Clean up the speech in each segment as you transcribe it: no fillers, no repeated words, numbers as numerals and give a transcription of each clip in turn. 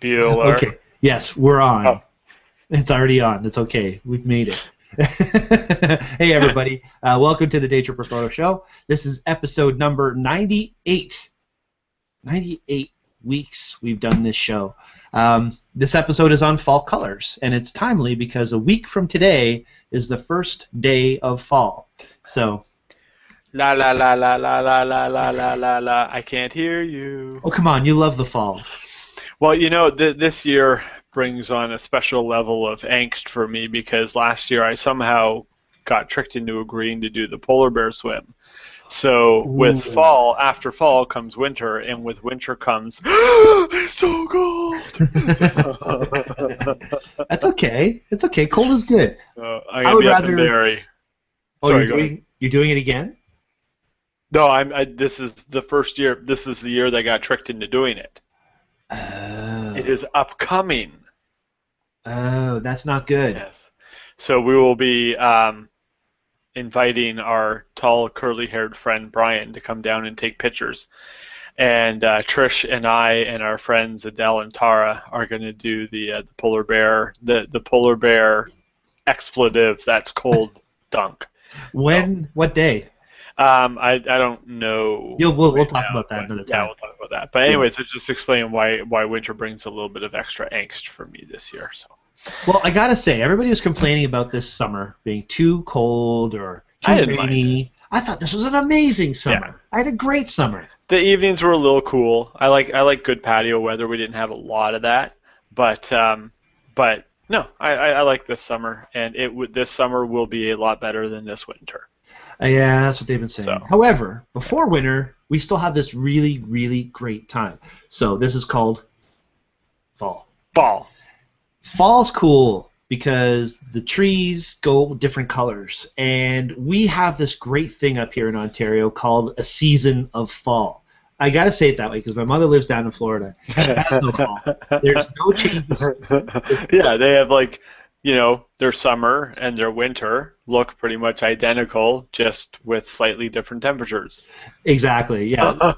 Bueller. Okay. Yes, we're on. Oh. It's already on. It's okay. We've made it. Hey, everybody. Welcome to the Daytripper Photo Show. This is episode number 98. 98 weeks we've done this show. This episode is on fall colors, and it's timely because a week from today is the first day of fall. So... La la la la la la la la la la la. I can't hear you. Oh, come on. You love the fall. Well, you know, this year brings on a special level of angst for me because last year I somehow got tricked into agreeing to do the polar bear swim. So with fall, after fall comes winter, and with winter comes, it's so cold. That's okay. It's okay. Cold is good. I'm gonna be up in Barrie. Oh, Sorry, you're doing it again? No, this is the first year. This is the year they got tricked into doing it. Oh. It is upcoming. Oh, that's not good. Yes. So we will be inviting our tall, curly-haired friend Bryan to come down and take pictures. And Trish and I and our friends Adele and Tara are going to do the polar bear, the polar bear expletive that's cold dunk. When? So, what day? I don't know. We'll talk about that another time. Yeah, we'll talk about that. But anyways, it's just explaining why winter brings a little bit of extra angst for me this year. So. Well, I gotta say, everybody was complaining about this summer being too cold or too rainy. I thought this was an amazing summer. Yeah. I had a great summer. The evenings were a little cool. I like good patio weather. We didn't have a lot of that, but no, I like this summer, and this summer will be a lot better than this winter. Yeah, that's what they've been saying. So. However, before winter, we still have this really, really great time. So this is called fall. Fall's cool because the trees go different colors, and we have this great thing up here in Ontario called a season of fall. I gotta say it that way because my mother lives down in Florida. There's no fall. There's no changes. Yeah, they have their summer and their winter look pretty much identical, just with slightly different temperatures. Exactly, yeah.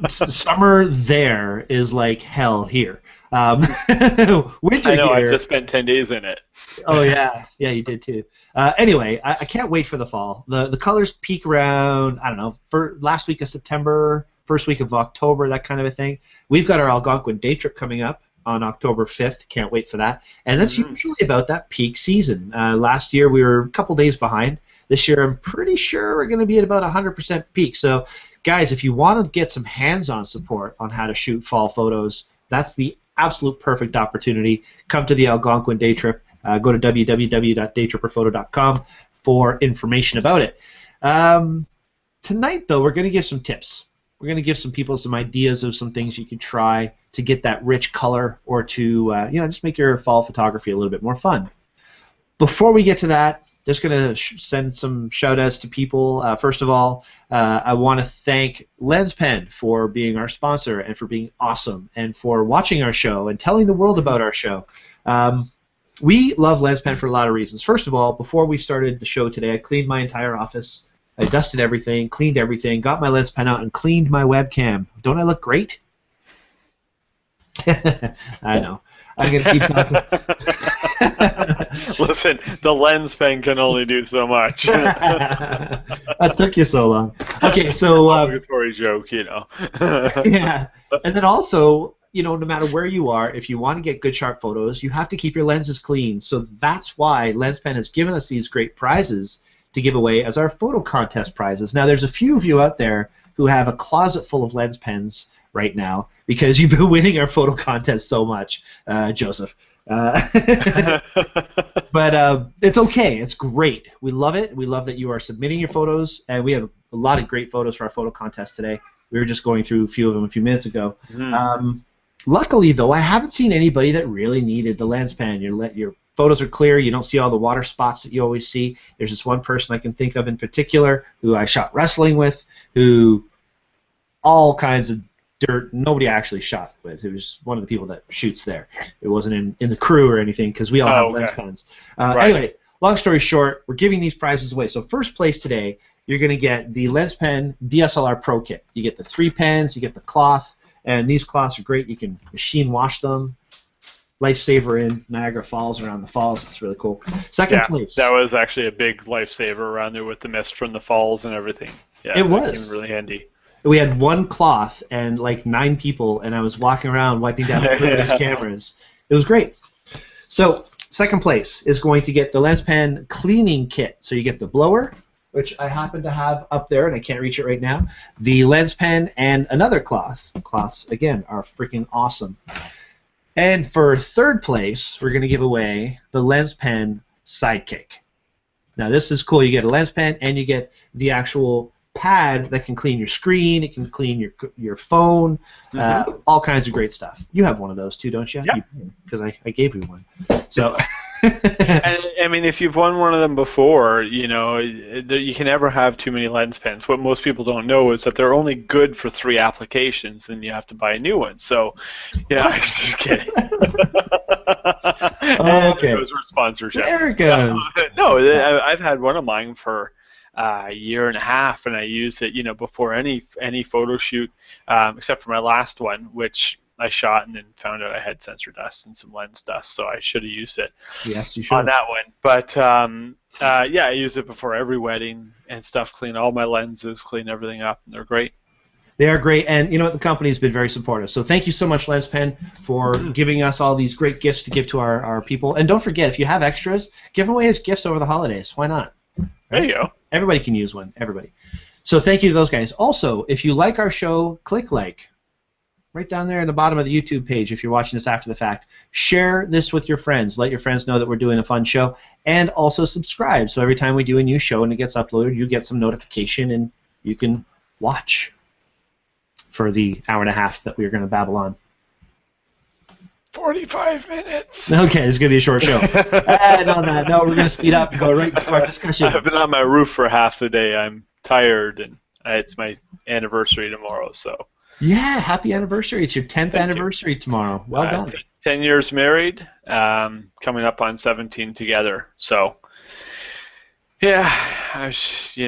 Summer there is like hell here. Winter I know, here, I just spent 10 days in it. Oh, yeah. Yeah, you did too. Anyway, I can't wait for the fall. The colors peak around, I don't know, for last week of September, first week of October, that kind of a thing. We've got our Algonquin day trip coming up on October 5th. Can't wait for that. And that's usually about that peak season. Last year we were a couple days behind. This year I'm pretty sure we're going to be at about 100% peak. So, guys, if you want to get some hands-on support on how to shoot fall photos, that's the absolute perfect opportunity. Come to the Algonquin day trip. Go to www.daytripperphoto.com for information about it. Tonight, though, we're going to give some tips. We're going to give some people some ideas of some things you can try to get that rich color or to just make your fall photography a little bit more fun. Before we get to that, just going to send some shout-outs to people. First of all, I want to thank LensPen for being our sponsor and for being awesome and for watching our show and telling the world about our show. We love LensPen for a lot of reasons. First of all, before we started the show today, I cleaned my entire office. I dusted everything, cleaned everything, got my LensPen out, and cleaned my webcam. Don't I look great? I know. I'm going to keep talking. Listen, the LensPen can only do so much. That took you so long. Okay, so... obligatory joke, Yeah. And then also, no matter where you are, if you want to get good sharp photos, you have to keep your lenses clean. So that's why LensPen has given us these great prizes to give away as our photo contest prizes. Now, there's a few of you out there who have a closet full of LensPens right now because you've been winning our photo contest so much, Joseph. But it's okay. It's great. We love it. We love that you are submitting your photos, and we have a lot of great photos for our photo contest today. We were just going through a few of them a few minutes ago. Luckily, though, I haven't seen anybody that really needed the LensPen. Your photos are clear. You don't see all the water spots that you always see. There's this one person I can think of in particular who I shot wrestling with, who all kinds of dirt. Nobody actually shot with. It was one of the people that shoots there. It wasn't in the crew or anything because we all have LensPens. Right. Anyway, long story short, we're giving these prizes away. So first place today, you're going to get the LensPen DSLR Pro Kit. You get the 3 pens, you get the cloth, and these cloths are great. You can machine wash them. lifesaver in Niagara Falls, around the falls. It's really cool. Second Yeah, place. that was actually a big lifesaver around there with the mist from the falls and everything. Yeah, It that came was. really handy. We had one cloth and like 9 people, and I was walking around wiping down everybody's cameras. It was great. So second place is going to get the lens pen cleaning kit. So you get the blower, which I happen to have up there, and I can't reach it right now, the lens pen, and another cloth. Cloths, again, are freaking awesome. And for third place, we're going to give away the lens pen sidekick. Now this is cool. You get a lens pen, and you get the actual pad that can clean your screen. It can clean your phone. All kinds of great stuff. You have one of those too, don't you? Yeah. Because I gave you one. So. I mean, if you've won one of them before, you can never have too many lens pens. What most people don't know is that they're only good for 3 applications, and you have to buy a new one. So, yeah, I'm just kidding. Okay. It was our sponsorship. There it goes. No, I've had one of mine for a year and a half, and I used it, before any photo shoot, except for my last one, which I shot and then found out I had sensor dust and some lens dust, so I should have used it. Yes, you should. On that one. But yeah, I use it before every wedding and stuff. Clean all my lenses, clean everything up, and they're great. They are great, and you know what? The company's been very supportive. So thank you so much, LensPen, for giving us all these great gifts to give to our people. And don't forget, if you have extras, give them away as gifts over the holidays. Why not? Right? There you go. Everybody can use one. Everybody. So thank you to those guys. Also, if you like our show, click like. Right down there in the bottom of the YouTube page, if you're watching this after the fact. Share this with your friends. Let your friends know that we're doing a fun show. And also subscribe. So every time we do a new show and it gets uploaded, you get some notification and you can watch for the hour and a half that we're going to babble on. 45 minutes. Okay, it's going to be a short show. And on that note, we're going to speed up and go right into our discussion. I've been on my roof for half the day. I'm tired, and it's my anniversary tomorrow, so. Yeah, happy anniversary. It's your 10th anniversary tomorrow. Well done. 10 years married, coming up on 17 together. So, yeah, I was just,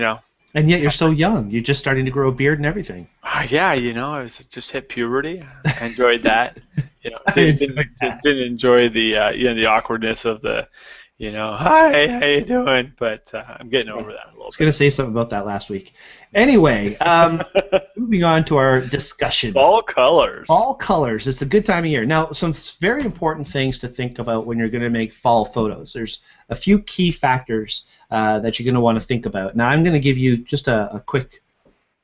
And yet you're so young. You're just starting to grow a beard and everything. Yeah, I was just hit puberty. I enjoyed that. Didn't enjoy the the awkwardness of the, hi, how you doing? But I'm getting over that a little bit. I was going to say something about that last week. Anyway, moving on to our discussion. Fall colors. Fall colors. It's a good time of year. Now, some very important things to think about when you're going to make fall photos. There's a few key factors that you're going to want to think about. Now, I'm going to give you just a quick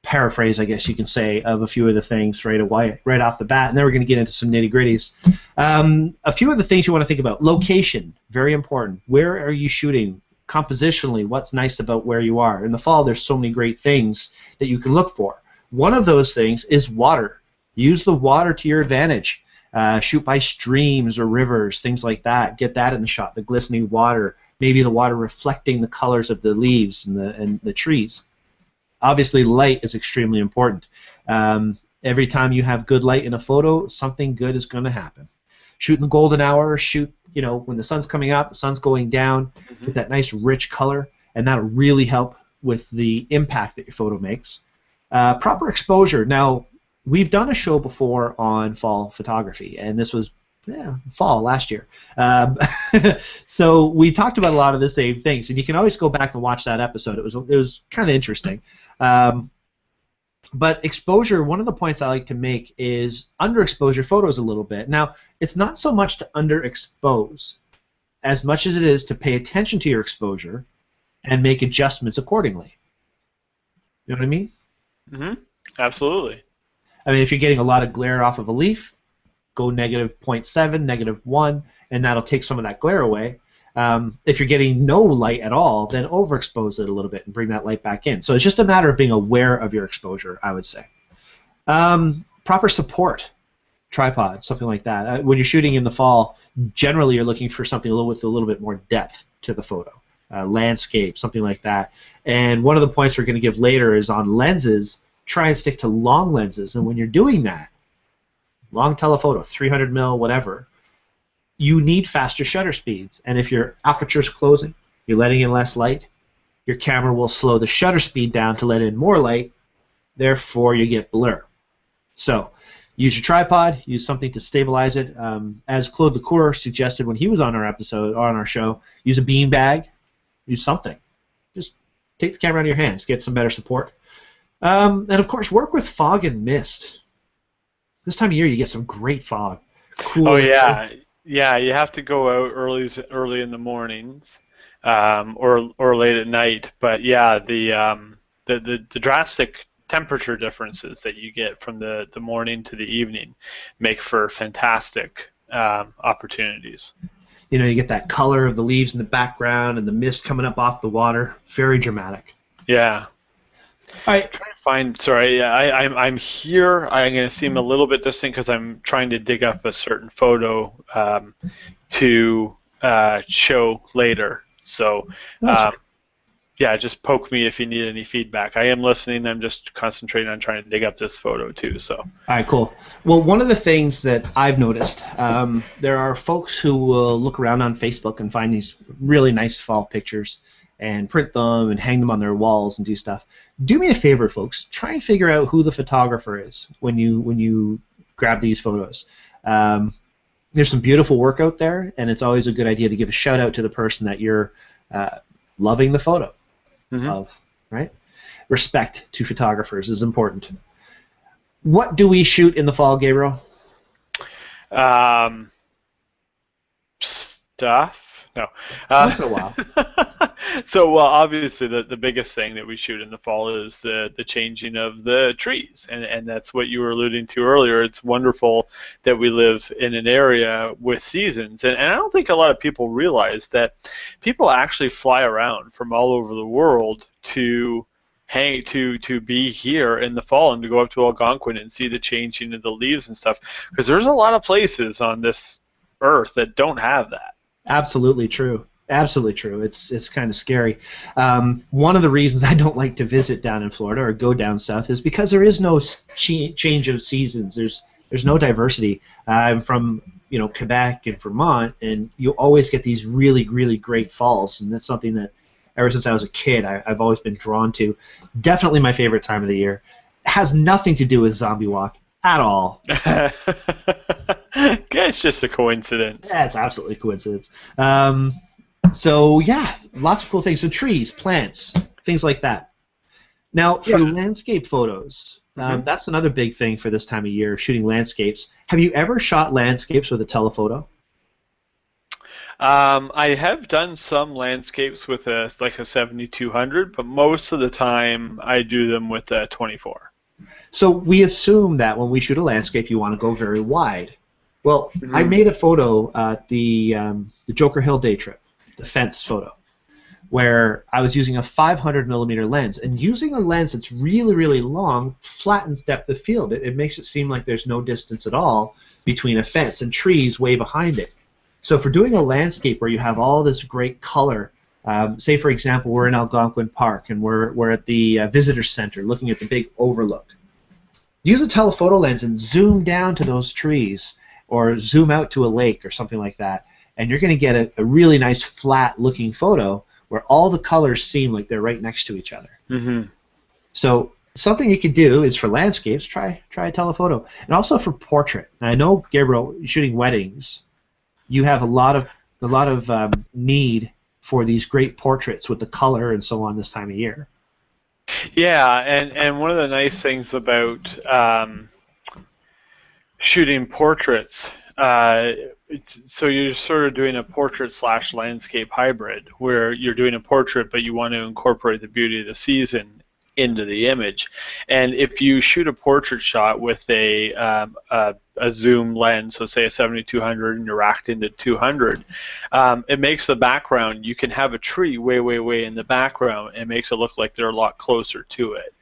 paraphrase, I guess you can say, of a few of the things right off the bat, and then we're going to get into some nitty-gritties. A few of the things you want to think about. Location, very important. Where are you shooting? Compositionally, what's nice about where you are? In the fall, there's so many great things that you can look for. One of those things is water. Use the water to your advantage. Shoot by streams or rivers, things like that. Get that in the shot, the glistening water, maybe the water reflecting the colors of the leaves and the trees. Obviously, light is extremely important. Every time you have good light in a photo, something good is going to happen. Shoot in the golden hour, shoot when the sun's coming up, the sun's going down, get that nice rich color, and that'll really help with the impact that your photo makes. Proper exposure. Now, we've done a show before on fall photography, and this was fall last year. So we talked about a lot of the same things, and you can always go back and watch that episode. It was kind of interesting. But exposure, one of the points I like to make is underexpose your photos a little bit. Now, it's not so much to underexpose as much as it is to pay attention to your exposure and make adjustments accordingly. You know what I mean? Mm-hmm. Absolutely. I mean, if you're getting a lot of glare off of a leaf, go negative 0.7, negative 1, and that'll take some of that glare away. If you're getting no light at all, then overexpose it a little bit and bring that light back in. So it's just a matter of being aware of your exposure, I would say. Proper support, tripod, something like that. When you're shooting in the fall, generally you're looking for something with a little bit more depth to the photo. Landscape, something like that. And one of the points we're going to give later is on lenses, try and stick to long lenses. And when you're doing that, long telephoto, 300 mil, whatever, you need faster shutter speeds. And if your aperture's closing, you're letting in less light, your camera will slow the shutter speed down to let in more light, therefore you get blur. So Use your tripod. Use something to stabilize it. As Claude Lecour suggested when he was on our show, use a bean bag. Use something. Just take the camera out of your hands. Get some better support. And of course, work with fog and mist. This time of year, you get some great fog. Cool. Oh yeah, yeah. You have to go out early in the mornings, or late at night. But yeah, the drastic temperature differences that you get from the morning to the evening make for fantastic opportunities. You know, you get that color of the leaves in the background and the mist coming up off the water. Very dramatic. Yeah. All right. I'm trying to find. Sorry, yeah, I'm here. I'm going to seem a little bit distant because I'm trying to dig up a certain photo to show later. So, yeah, just poke me if you need any feedback. I am listening. I'm just concentrating on trying to dig up this photo too. So. All right, cool. Well, one of the things that I've noticed, there are folks who will look around on Facebook and find these really nice fall pictures and print them and hang them on their walls and do stuff. Do me a favor, folks. Try and figure out who the photographer is when you grab these photos. There's some beautiful work out there, and it's always a good idea to give a shout out to the person that you're loving the photo of. Right? Respect to photographers is important. What do we shoot in the fall, Gabriel? Stuff. No. Once in a while. So, well, obviously, the biggest thing that we shoot in the fall is the changing of the trees, and that's what you were alluding to earlier. It's wonderful that we live in an area with seasons, and I don't think a lot of people realize that people actually fly around from all over the world to be here in the fall and to go up to Algonquin and see the changing of the leaves and stuff, because there's a lot of places on this earth that don't have that. Absolutely true. Absolutely true. It's kind of scary. One of the reasons I don't like to visit down in Florida or go down south is because there is no change of seasons. There's no diversity. I'm from Quebec and Vermont, and you always get these really, really great falls, and that's something that ever since I was a kid I've always been drawn to. Definitely my favorite time of the year. It has nothing to do with Zombie Walk at all. It's just a coincidence. Yeah, it's absolutely a coincidence. So yeah, lots of cool things. So trees, plants, things like that. Now, for landscape photos, that's another big thing for this time of year, shooting landscapes. Have you ever shot landscapes with a telephoto? I have done some landscapes with a 7200, but most of the time I do them with a 24. So we assume that when we shoot a landscape, you want to go very wide. Well, I made a photo at the Joker Hill day trip, the fence photo, where I was using a 500 millimeter lens, and using a lens that's really, really long flattens depth of field. It makes it seem like there's no distance at all between a fence and trees way behind it. So for doing a landscape where you have all this great color, say for example we're in Algonquin Park and we're at the visitor center looking at the big overlook. Use a telephoto lens and zoom down to those trees or zoom out to a lake or something like that, and you're going to get a really nice flat looking photo where all the colors seem like they're right next to each other. So something you could do is for landscapes, try a telephoto, and also for portrait. Now, I know, Gabriel, shooting weddings, you have a lot of need for these great portraits with the color and so on this time of year. Yeah, and one of the nice things about shooting portraits, so you're sort of doing a portrait/landscape hybrid, where you're doing a portrait but you want to incorporate the beauty of the season into the image. And if you shoot a portrait shot with a zoom lens, so say a 7200 and you're racked into 200, it makes the background, you can have a tree way in the background, and it makes it look like they're a lot closer to it.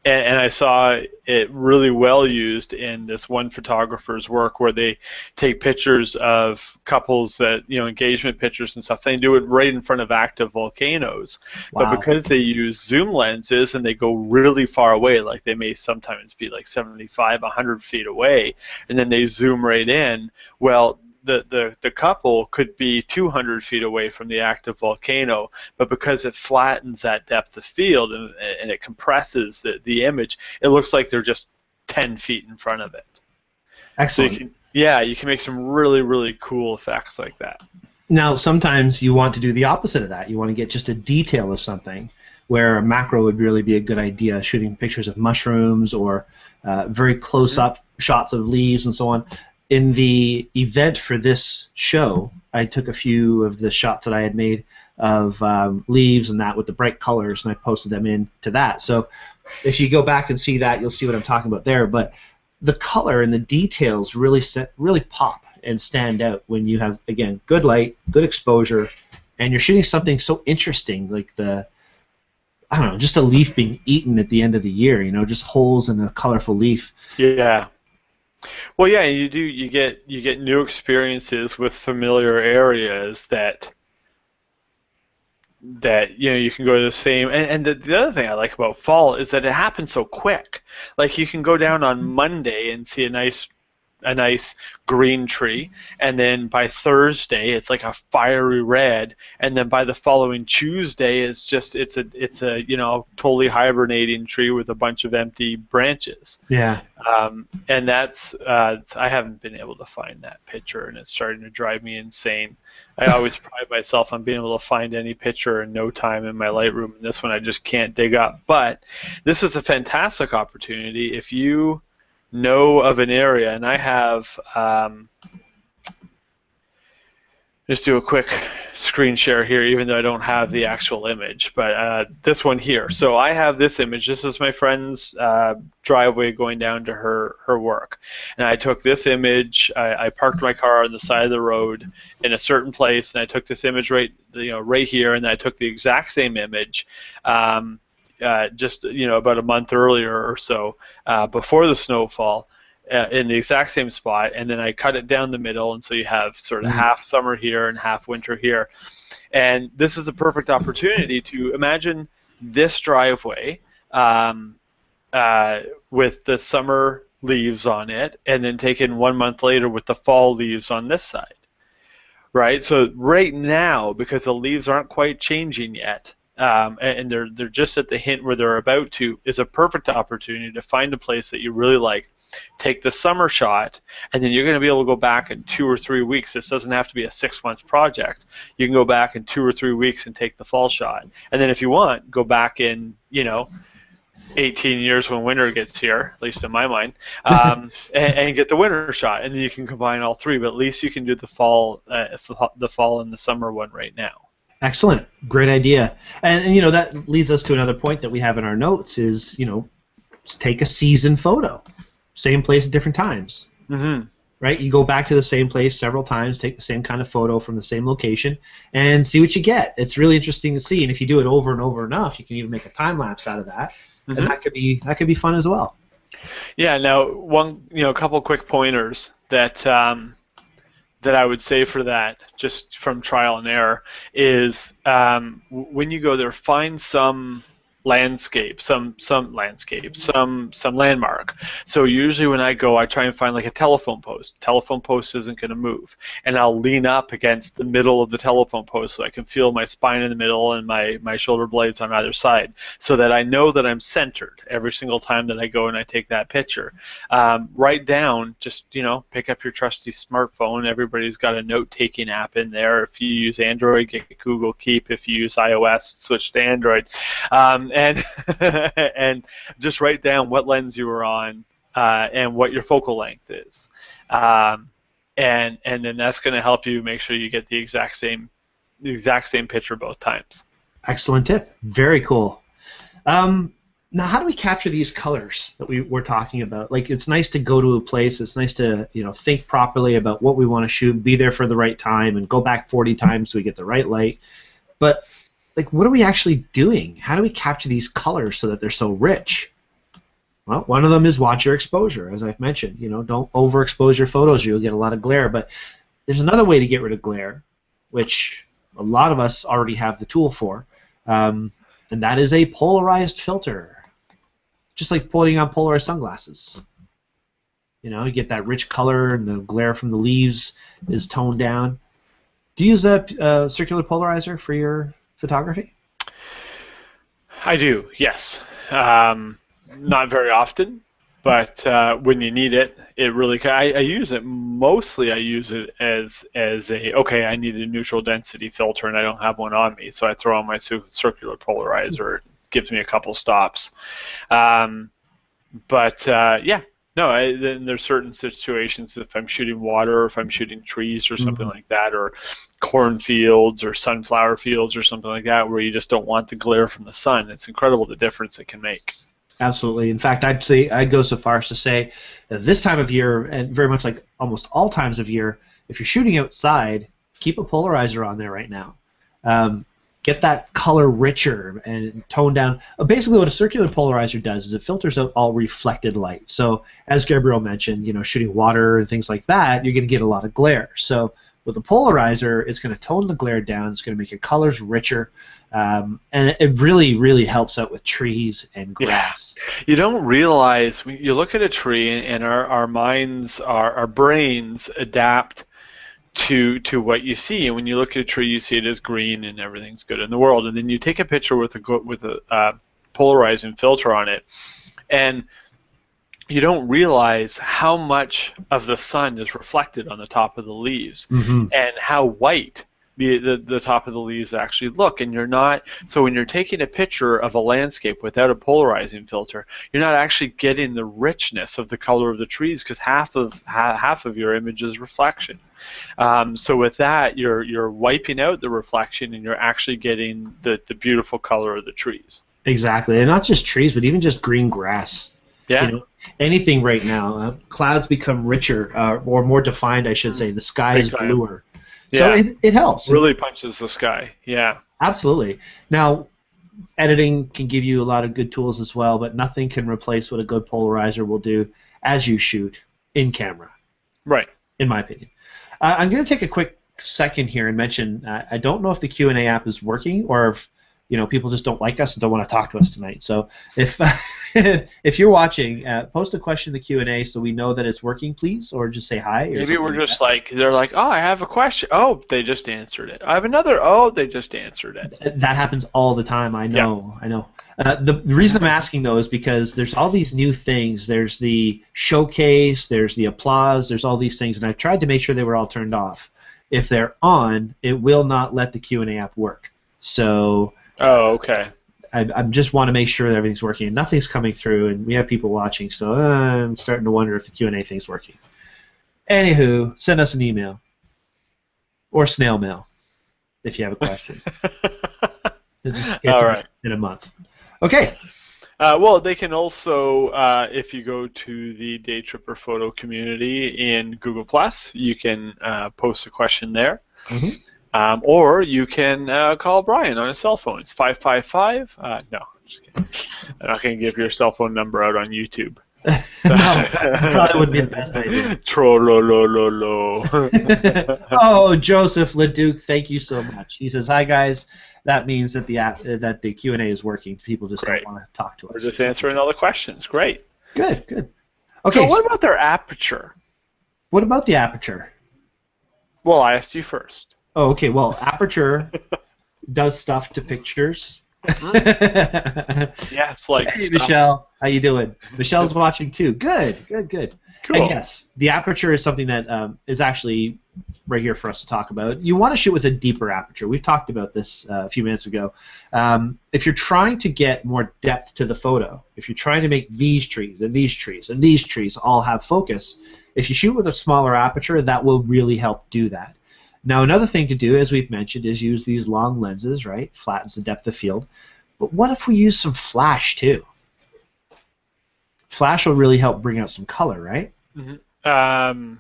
And I saw it really well used in this one photographer's work where they take pictures of couples that, engagement pictures and stuff. They do it right in front of active volcanoes. Wow. But because they use zoom lenses and they go really far away, like they may sometimes be like 75, 100 feet away, and then they zoom right in, well, the couple could be 200 feet away from the active volcano, but because it flattens that depth of field and it compresses the image, it looks like they're just 10 feet in front of it. So Excellent. you can make some really, really cool effects like that. Now, sometimes you want to do the opposite of that. You want to get just a detail of something, where a macro would really be a good idea, shooting pictures of mushrooms or very close-up shots of leaves and so on. In the event for this show, I took a few of the shots that I had made of leaves and that with the bright colors, and I posted them into that. So if you go back and see that, you'll see what I'm talking about there. But the color and the details really pop and stand out when you have, again, good light, good exposure, and you're shooting something so interesting like I don't know, just a leaf being eaten at the end of the year, just holes in a colorful leaf. Yeah. Well, yeah, you get new experiences with familiar areas that you can go to the same, and the other thing I like about fall is that it happens so quick. Like, you can go down on Monday and see a nice green tree, and then by Thursday it's like a fiery red, and then by the following Tuesday it's a totally hibernating tree with a bunch of empty branches. Yeah. And that's I haven't been able to find that picture, and it's starting to drive me insane. I always pride myself on being able to find any picture in no time in my Lightroom, and this one I just can't dig up. But this is a fantastic opportunity if you know of an area, and I have just do a quick screen share here, even though I don't have the actual image, but this one here. So I have this image. This is my friend's driveway going down to her work, and I took this image. I parked my car on the side of the road in a certain place, and I took this image right here, and I took the exact same image. Just about a month earlier or so, before the snowfall, in the exact same spot, and then I cut it down the middle, and so you have sort of half summer here and half winter here. And this is a perfect opportunity to imagine this driveway with the summer leaves on it, and then take in 1 month later with the fall leaves on this side. Right? So right now, because the leaves aren't quite changing yet, and they're just at the hint where they're about to, is a perfect opportunity to find a place that you really like, take the summer shot, and then you're going to be able to go back in 2 or 3 weeks. This doesn't have to be a 6-month project. You can go back in 2 or 3 weeks and take the fall shot, and then if you want, go back in 18 years when winter gets here, at least in my mind, and get the winter shot, and then you can combine all three. But at least you can do the fall and the summer one right now. Excellent. Great idea. And that leads us to another point that we have in our notes is, take a season photo. Same place at different times. Mm-hmm. Right? You go back to the same place several times, take the same kind of photo from the same location, and see what you get. It's really interesting to see. And if you do it over and over enough, you can even make a time lapse out of that. Mm-hmm. And that could be fun as well. Yeah, now a couple quick pointers that I would say for that, just from trial and error, is when you go there, find some landscape, some landmark. So usually when I go, I try and find like a telephone post. Telephone post isn't going to move, and I'll lean up against the middle of the telephone post so I can feel my spine in the middle and my shoulder blades on either side, so that I know that I'm centered every single time that I go and I take that picture. Write down, just pick up your trusty smartphone. Everybody's got a note-taking app in there. If you use Android, get Google Keep. If you use iOS, switch to Android. And just write down what lens you were on and what your focal length is, and then that's going to help you make sure you get the exact same picture both times. Excellent tip. Very cool. Now, how do we capture these colors that we're talking about? Like, it's nice to go to a place. It's nice to think properly about what we want to shoot, be there for the right time, and go back 40 times so we get the right light. But what are we actually doing? How do we capture these colors so that they're so rich? Well, one of them is watch your exposure, as I've mentioned. Don't overexpose your photos or you'll get a lot of glare. But there's another way to get rid of glare, which a lot of us already have the tool for, and that is a polarized filter. Just like putting on polarized sunglasses. You get that rich color and the glare from the leaves is toned down. Do you use a circular polarizer for your photography? I do, yes. Not very often, but when you need it, it really. I use it mostly. I use it as a okay. I need a neutral density filter, and I don't have one on me, so I throw on my circular polarizer. It gives me a couple stops. But yeah, no. Then there's certain situations if I'm shooting water, or if I'm shooting trees or something like that, or cornfields or sunflower fields or something like that, where you just don't want the glare from the sun. It's incredible the difference it can make. Absolutely. In fact, I'd go so far as to say that this time of year, and very much like almost all times of year, if you're shooting outside, keep a polarizer on there right now. Get that color richer and tone down. Basically, what a circular polarizer does is it filters out all reflected light. So, as Gabriel mentioned, shooting water and things like that, you're going to get a lot of glare. So, with a polarizer, it's going to tone the glare down. It's going to make your colors richer, and it really, really helps out with trees and grass. Yeah. You don't realize when you look at a tree, and our minds, our brains adapt to what you see. And when you look at a tree, you see it as green and everything's good in the world. And then you take a picture with a polarizing filter on it, and you don't realize how much of the sun is reflected on the top of the leaves, and how white the top of the leaves actually look. And you're not, so when you're taking a picture of a landscape without a polarizing filter, you're not actually getting the richness of the color of the trees, because half of your image is reflection. So with that, you're wiping out the reflection, and you're actually getting the beautiful color of the trees. Exactly, and not just trees, but even just green grass. Yeah. Anything right now. Clouds become richer, or more defined, I should say. The sky is bluer. Yeah. So it helps. Really punches the sky. Yeah. Absolutely. Now, editing can give you a lot of good tools as well, but nothing can replace what a good polarizer will do as you shoot in camera. Right. In my opinion. I'm going to take a quick second here and mention, I don't know if the Q&A app is working, or if people just don't like us and don't want to talk to us tonight. So if if you're watching, post a question in the Q&A so we know that it's working, please, or just say hi. Or maybe we're just they're like, oh, I have a question. Oh, they just answered it. I have another. Oh, they just answered it. That happens all the time. I know. Yeah. I know. The reason I'm asking, though, is because there's all these new things. There's the showcase. There's the applause. There's all these things, and I've tried to make sure they were all turned off. If they're on, it will not let the Q&A app work. So. Oh, okay. I just want to make sure that everything's working, and nothing's coming through, and we have people watching, so I'm starting to wonder if the Q&A thing's working. Anywho, send us an email or snail mail if you have a question. Just get to it in a month. Okay. Well, they can also, if you go to the Daytripper photo community in Google+, you can post a question there. Mm-hmm. Or you can call Bryan on his cell phone. It's 555. No, I'm just kidding. I'm not going to give your cell phone number out on YouTube. No, probably wouldn't be the best idea. Trollolololo. Oh, Joseph Leduc, thank you so much. He says, "Hi guys, that means that the Q&A is working. People just don't want to talk to us. We're just answering all the questions. Great. Good. Okay. So what about their aperture? What about the aperture? Well, I asked you first. Oh, okay. Well, aperture does stuff to pictures. Yeah, it's like hey, stuff. Michelle, how you doing? Michelle's watching too. Good. Cool. And yes, the aperture is something that is actually right here for us to talk about. You want to shoot with a deeper aperture. We've talked about this a few minutes ago. If you're trying to get more depth to the photo, if you're trying to make these trees and these trees and these trees all have focus, if you shoot with a smaller aperture, that will really help do that. Now, another thing to do, as we've mentioned, is use these long lenses, right? Flattens the depth of field. But what if we use some flash, too? Flash will really help bring out some color, right? Mm-hmm.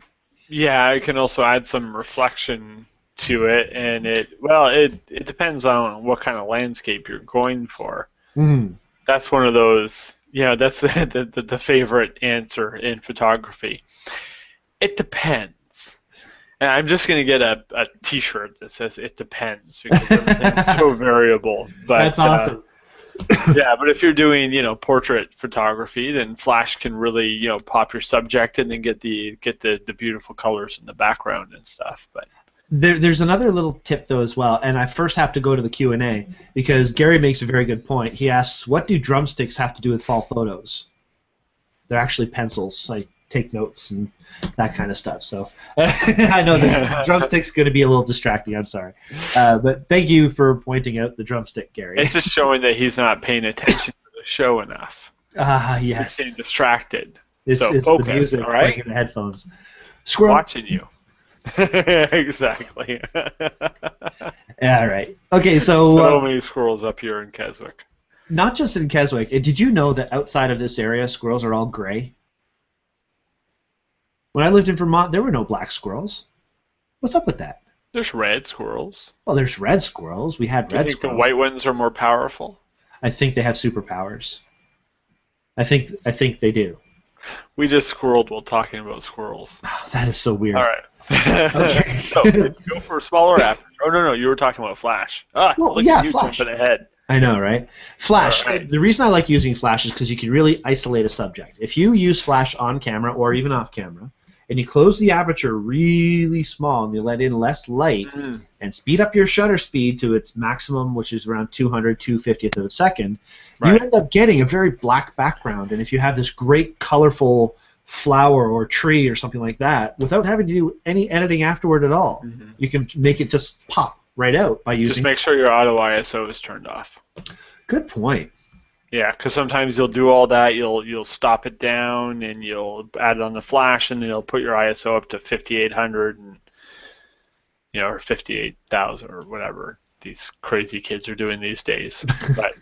Yeah, I can also add some reflection to it, and it depends on what kind of landscape you're going for. Mm-hmm. That's one of those, that's the favorite answer in photography. It depends. And I'm just going to get a T-shirt that says "It depends" because everything's so variable. But, that's awesome. Yeah, but if you're doing portrait photography, then flash can really pop your subject and then get the beautiful colors in the background and stuff. But there's another little tip though as well, and I first have to go to the Q&A because Gary makes a very good point. He asks, "What do drumsticks have to do with fall photos?" They're actually pencils. I take notes and that kind of stuff. So I know the drumstick's going to be a little distracting. I'm sorry. But thank you for pointing out the drumstick, Gary. It's just showing that he's not paying attention to the show enough. Yes. He's getting distracted. It's focus, the music all right? playing in the headphones. Squirrel. Watching you. Exactly. All right. Okay, so many squirrels up here in Keswick. Not just in Keswick. Did you know that outside of this area, squirrels are all gray? When I lived in Vermont, there were no black squirrels. What's up with that? There's red squirrels. Well, there's red squirrels. We had red Do you think squirrels. the white ones are more powerful? I think they have superpowers. I think they do. We just squirreled while talking about squirrels. Oh, that is so weird. All right. Okay. So, go for a smaller aperture. Oh, no, you were talking about flash. Well, look at you flash. jumping ahead. I know, right? Flash. Right. The reason I like using flash is because you can really isolate a subject. If you use flash on camera or even off camera, and you close the aperture really small and you let in less light and speed up your shutter speed to its maximum, which is around 250th of a second, you end up getting a very black background. And if you have this great colorful flower or tree or something like that, without having to do any editing afterward at all, you can make it just pop right out by using... Just make sure your auto ISO is turned off. Good point. Yeah, because sometimes you'll do all that, you'll stop it down, and you'll add it on the flash, and then you'll put your ISO up to 5800, and or 58,000 or whatever these crazy kids are doing these days. But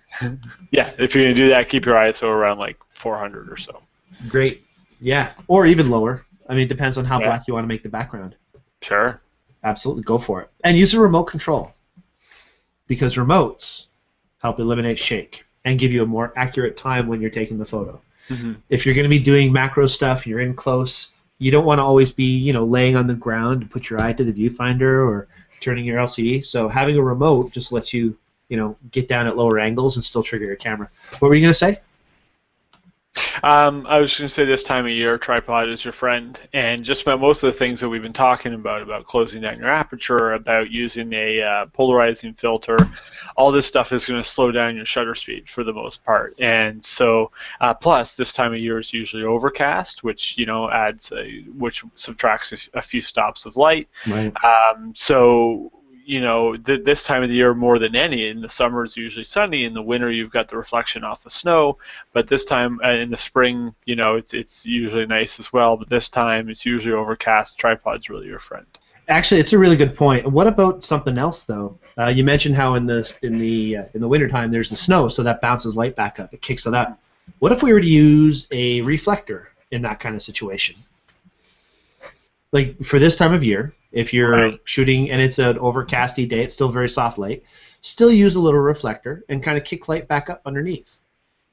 yeah, if you're gonna do that, keep your ISO around like 400 or so. Great. Yeah, or even lower. I mean, it depends on how black you want to make the background. Sure. Absolutely, go for it. And use a remote control, because remotes help eliminate shake and give you a more accurate time when you're taking the photo. If you're going to be doing macro stuff, you're in close, you don't want to always be, laying on the ground to put your eye to the viewfinder or turning your LCD. So having a remote just lets you, get down at lower angles and still trigger your camera. What were you going to say? I was going to say this time of year, tripod is your friend, and just about most of the things that we've been talking about closing down your aperture, about using a polarizing filter, all this stuff is going to slow down your shutter speed for the most part. And so, plus this time of year is usually overcast, which which subtracts a few stops of light. Right. So this time of the year more than any. In the summer it's usually sunny. In the winter you've got the reflection off the snow. But this time in the spring, it's usually nice as well. But this time it's usually overcast. Tripod's really your friend. Actually, it's a really good point. What about something else though? You mentioned how in the wintertime there's the snow, so that bounces light back up. It kicks it up. What if we were to use a reflector in that kind of situation? Like for this time of year, if you're shooting and it's an overcasty day, it's still very soft light, still use a little reflector and kind of kick light back up underneath.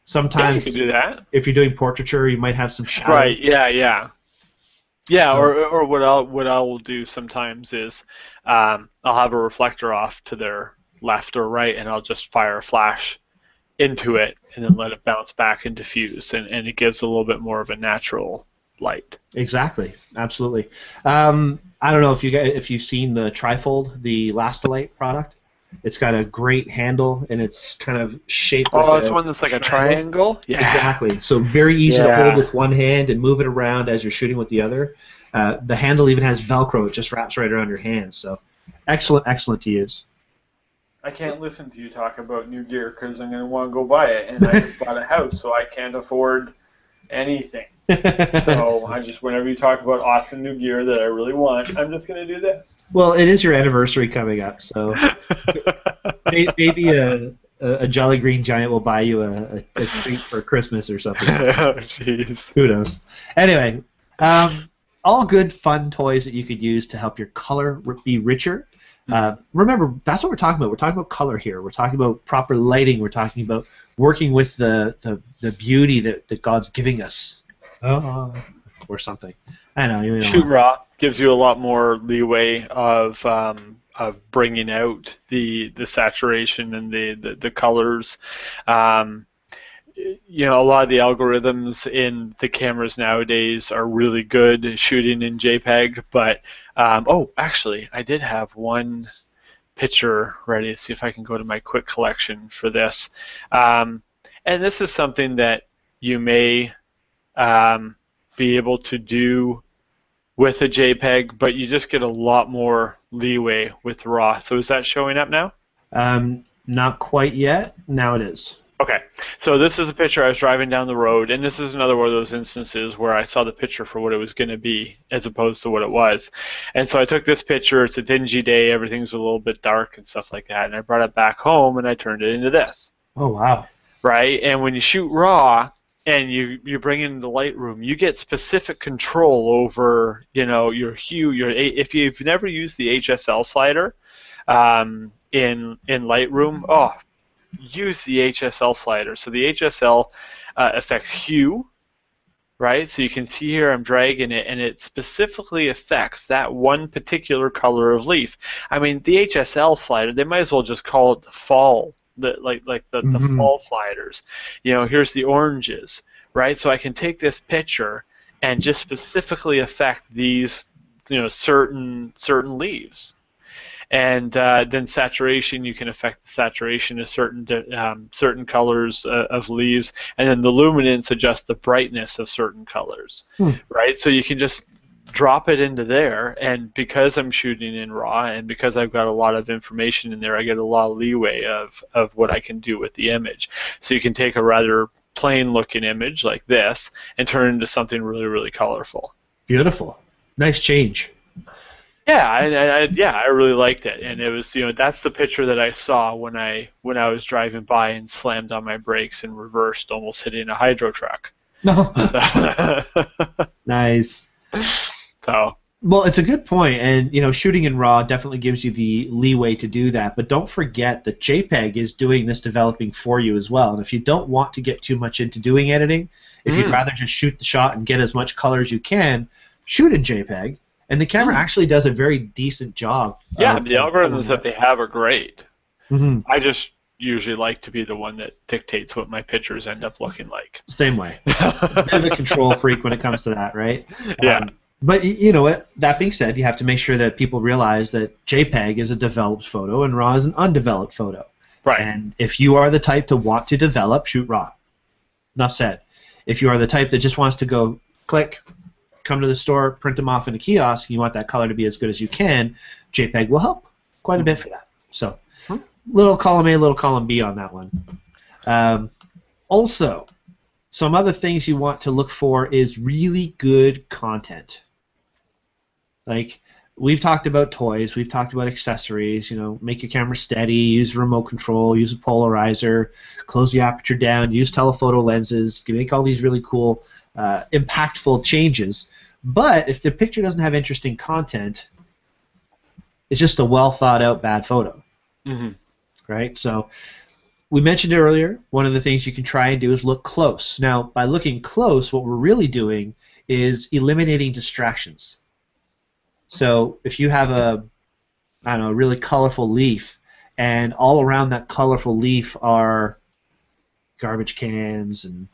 Sometimes you can do that. If you're doing portraiture, you might have some shadow. Right, yeah. Yeah, or what I will do sometimes is I'll have a reflector off to their left or right, and I'll just fire a flash into it and then let it bounce back and diffuse, and it gives a little bit more of a natural light. Exactly, absolutely. I don't know if you've seen the Trifold, the Lastolite product. It's got a great handle and it's kind of shaped. Oh, it's one that's like a triangle. Yeah, exactly. So very easy to hold with one hand and move it around as you're shooting with the other. The handle even has Velcro; it just wraps right around your hand. So excellent to use. I can't listen to you talk about new gear because I'm going to want to go buy it, and I just bought a house, so I can't afford anything. So whenever you talk about awesome new gear that I really want, I'm just going to do this. Well, it is your anniversary coming up, so maybe a Jolly Green Giant will buy you a treat for Christmas or something. Oh, jeez. Who knows? Anyway, all good fun toys that you could use to help your color be richer. Remember, that's what we're talking about. We're talking about color here. We're talking about proper lighting. We're talking about working with the beauty that God's giving us. Or something. I know. Shoot raw gives you a lot more leeway of bringing out the saturation and the colors. A lot of the algorithms in the cameras nowadays are really good shooting in JPEG, but actually, I did have one picture ready. Let's see if I can go to my quick collection for this. And this is something that you may be able to do with a JPEG, but you just get a lot more leeway with RAW. So is that showing up now? Not quite yet. Now it is. Okay, so this is a picture I was driving down the road, and this is another one of those instances where I saw the picture for what it was going to be as opposed to what it was. And so I took this picture. It's a dingy day. Everything's a little bit dark and stuff like that. And I brought it back home, and I turned it into this. Oh, wow. Right? And when you shoot RAW and you bring it into Lightroom, you get specific control over, your hue. If you've never used the HSL slider in Lightroom, use the HSL slider. So the HSL affects hue, right? So you can see here I'm dragging it, and it specifically affects that one particular color of leaf. I mean, the HSL slider, they might as well just call it the fall, the fall sliders. Here's the oranges, right? So I can take this picture and just specifically affect these, certain leaves. And then saturation, you can affect the saturation of certain colors of leaves, and then the luminance adjusts the brightness of certain colors, right? So you can just drop it into there, and because I'm shooting in RAW and because I've got a lot of information in there, I get a lot of leeway of what I can do with the image. So you can take a rather plain-looking image like this and turn it into something really, really colorful. Beautiful. Nice change. Yeah, I really liked it, and it was that's the picture that I saw when I was driving by and slammed on my brakes and reversed, almost hitting a hydro truck. No. So, nice. So. Well, it's a good point, and shooting in RAW definitely gives you the leeway to do that. But don't forget that JPEG is doing this developing for you as well. And if you don't want to get too much into doing editing, if you'd rather just shoot the shot and get as much color as you can, shoot in JPEG. And the camera actually does a very decent job. Yeah, the algorithms that they have are great. Mm-hmm. I just usually like to be the one that dictates what my pictures end up looking like. Same way. A bit of a control freak when it comes to that, right? Yeah. But you know what? That being said, you have to make sure that people realize that JPEG is a developed photo and RAW is an undeveloped photo. Right. And if you are the type to want to develop, shoot RAW. Enough said. If you are the type that just wants to go click, come to the store, print them off in a kiosk, and you want that color to be as good as you can, JPEG will help quite a bit for that. So, little column A, little column B on that one. Also, some other things you want to look for is really good content. Like, we've talked about toys, we've talked about accessories, make your camera steady, use remote control, use a polarizer, close the aperture down, use telephoto lenses, make all these really cool impactful changes. But if the picture doesn't have interesting content, it's just a well thought out bad photo. Mm-hmm. Right? So we mentioned it earlier, one of the things you can try and do is look close. Now, by looking close, what we're really doing is eliminating distractions. So if you have a really colorful leaf, and all around that colorful leaf are garbage cans and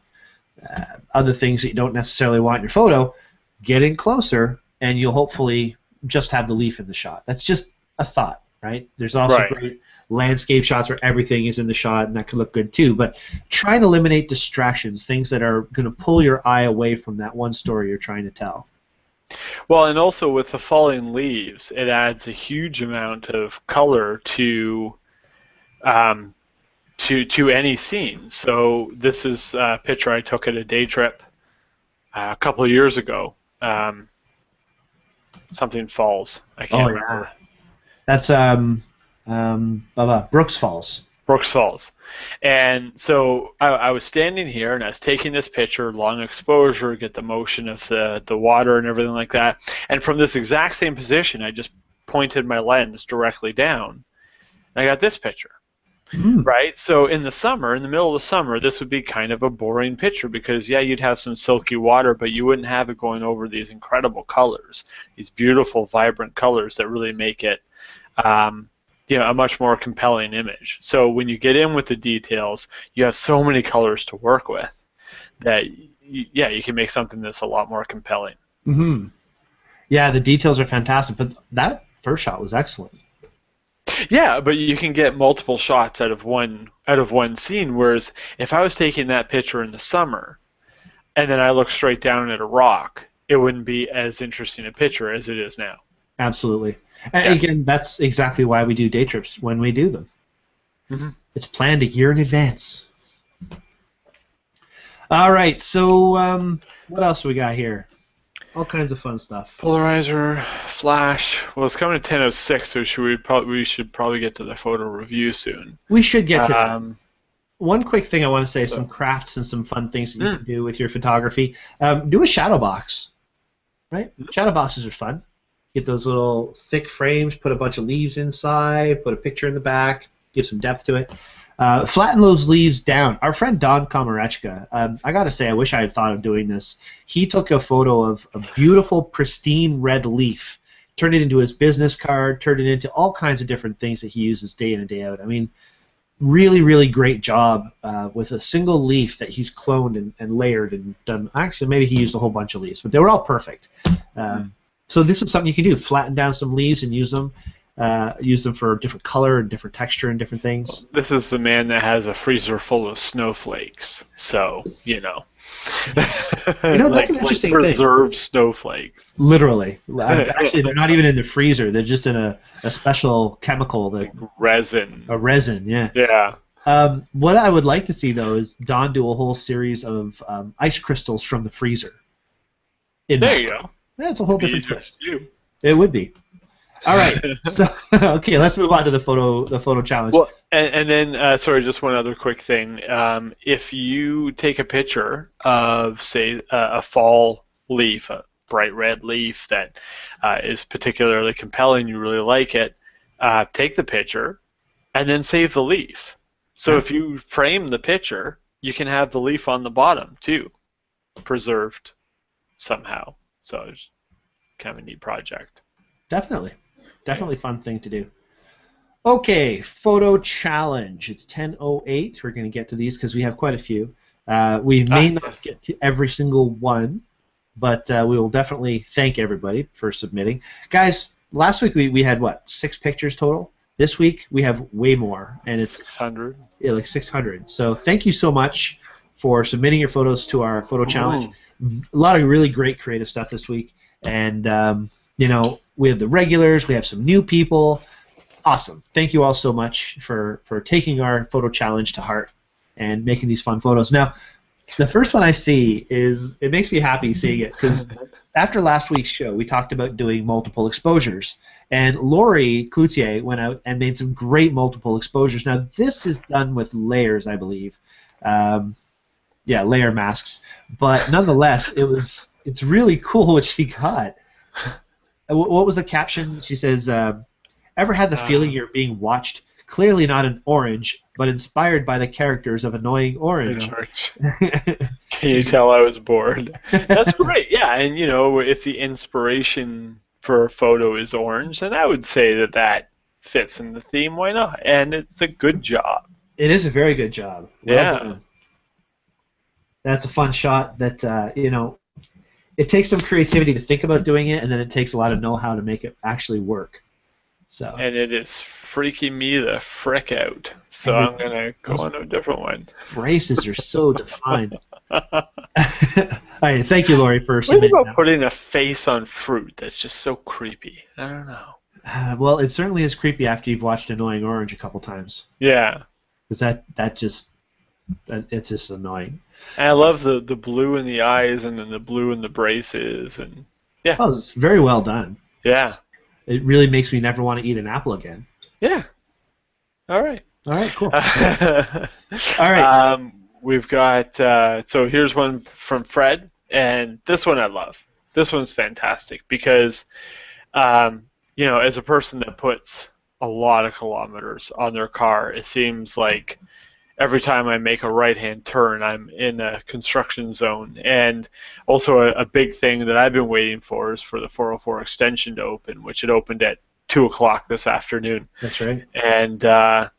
other things that you don't necessarily want in your photo, get in closer, and you'll hopefully just have the leaf in the shot. That's just a thought, right? There's also great landscape shots where everything is in the shot, and that can look good too. But try and eliminate distractions, things that are going to pull your eye away from that one story you're trying to tell. Well, and also with the falling leaves, it adds a huge amount of color to any scene. So this is a picture I took at a day trip a couple of years ago. Something falls. I can't remember. That's Brooks Falls. Brooks Falls. And so I was standing here and I was taking this picture, long exposure, get the motion of the water and everything like that. And from this exact same position, I just pointed my lens directly down. And I got this picture. Right? So in the summer, in the middle of the summer, this would be kind of a boring picture because, yeah, you'd have some silky water, but you wouldn't have it going over these incredible colors, these beautiful, vibrant colors that really make it a much more compelling image. So when you get in with the details, you have so many colors to work with that, you can make something that's a lot more compelling. Mm-hmm. Yeah, the details are fantastic, but that first shot was excellent. Yeah, but you can get multiple shots out of one scene. Whereas if I was taking that picture in the summer, and then I look straight down at a rock, it wouldn't be as interesting a picture as it is now. Absolutely. And Yeah. again, that's exactly why we do day trips when we do them. Hmm. It's planned a year in advance. All right, so what else we got here? All kinds of fun stuff. Polarizer, flash. Well, it's coming to 10:06, so we should probably get to the photo review soon. We should get to that. Um, One quick thing I want to say, so, some crafts and some fun things that you can do with your photography. Do a shadow box, right? Shadow boxes are fun. Get those little thick frames, put a bunch of leaves inside, put a picture in the back, give some depth to it. Flatten those leaves down. Our friend Don Komarechka, I got to say, I wish I had thought of doing this. He took a photo of a beautiful, pristine red leaf, turned it into his business card, turned it into all kinds of different things that he uses day in and day out. I mean, really, really great job with a single leaf that he's cloned and layered and done. Actually, maybe he used a whole bunch of leaves, but they were all perfect. So this is something you can do: flatten down some leaves and use them for different color and different texture and different things. this is the man that has a freezer full of snowflakes, so You know, that's an interesting thing. Preserved snowflakes. Literally, actually, they're not even in the freezer. They're just in a special chemical Resin. a resin. Yeah. Yeah. What I would like to see though is Don do a whole series of ice crystals from the freezer. There you go. Yeah, it's a whole different Easier twist. to do. It would be. All right. So okay, let's move on to the photo challenge. Well, and then sorry, just one other quick thing. If you take a picture of, say, a fall leaf, a bright red leaf that is particularly compelling, you really like it, take the picture and then save the leaf. So if you frame the picture, you can have the leaf on the bottom too, preserved somehow. So it's kind of a neat project. Definitely fun thing to do. Okay, photo challenge. It's 10:08. We're going to get to these because we have quite a few. We may not get to every single one, but we will definitely thank everybody for submitting. Guys, last week we had, 6 pictures total? This week we have way more, and it's 600. Yeah, like 600. So thank you so much for submitting your photos to our photo challenge. A lot of really great creative stuff this week, and we have the regulars, we have some new people. Awesome. Thank you all so much for taking our photo challenge to heart and making these fun photos. Now, the first one I see it makes me happy seeing it because after last week's show, we talked about doing multiple exposures, and Lori Cloutier went out and made some great multiple exposures. Now, this is done with layers, I believe. Layer masks, but nonetheless, it's really cool what she got. What was the caption? She says, "Ever had the feeling you're being watched? Clearly not an orange, but inspired by the characters of Annoying Orange." Can you tell I was bored? That's great. Yeah, and if the inspiration for a photo is orange, then I would say that fits in the theme. Why not? And it's a good job. It is a very good job. Well done. That's a fun shot that, it takes some creativity to think about doing it, and then it takes a lot of know-how to make it actually work. So. And it is freaking me the frick out. So I'm going to go on a different one. Braces are so defined. All right, thank you, Lori, for submitting. What about putting a face on fruit? That's just so creepy. I don't know. Well, it certainly is creepy after you've watched Annoying Orange a couple times. Yeah. Because it's just annoying. And I love the blue in the eyes and then the blue in the braces and yeah. Oh, it's very well done. Yeah. It really makes me never want to eat an apple again. Yeah. All right. Cool. All right. We've got so here's one from Fred, and this one I love. This one's fantastic because as a person that puts a lot of kilometers on their car, it seems like every time I make a right-hand turn, I'm in a construction zone. And also a big thing that I've been waiting for is for the 404 extension to open, which it opened at 2 o'clock this afternoon. That's right. And that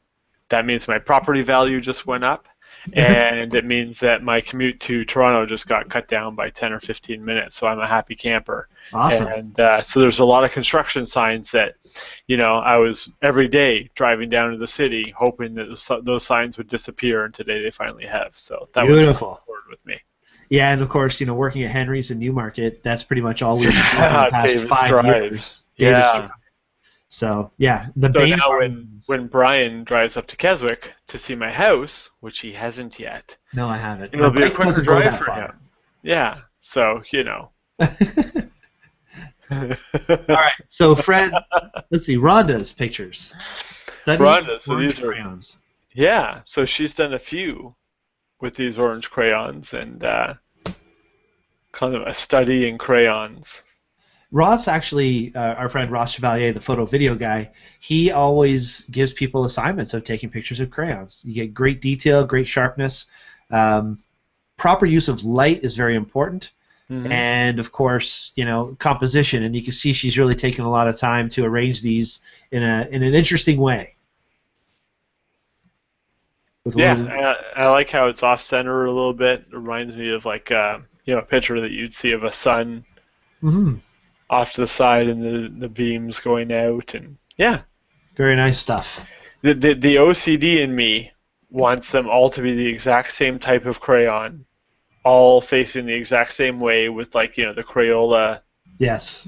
means my property value just went up. And it means that my commute to Toronto just got cut down by 10 or 15 minutes, so I'm a happy camper. Awesome. And so there's a lot of construction signs that, I was every day driving down to the city hoping that those signs would disappear, and today they finally have. So that was important with me. Yeah, and of course, working at Henry's in Newmarket, that's pretty much all we've been doing for the past David's 5 years. drives. David's Yeah. Drive. So yeah, the So bane of now our when Brian drives up to Keswick to see my house, which he hasn't yet, no, I haven't. My it'll be a bike quicker doesn't go drive that for far. him. Yeah. So, All right. So Fred, let's see, Rhonda's pictures. Study Rhonda, so orange these are, crayons. yeah, so she's done a few with these orange crayons and kind of a study in crayons. Ross actually, our friend Ross Chevalier, the photo video guy, he always gives people assignments of taking pictures of crayons. You get great detail, great sharpness. Proper use of light is very important. Mm-hmm. And of course, composition. And you can see she's really taken a lot of time to arrange these in an interesting way. Yeah, I like how it's off center a little bit. It reminds me of like a picture that you'd see of a sun off to the side and the beams going out, and yeah, very nice stuff. The OCD in me wants them all to be the exact same type of crayon, all facing the exact same way with like the Crayola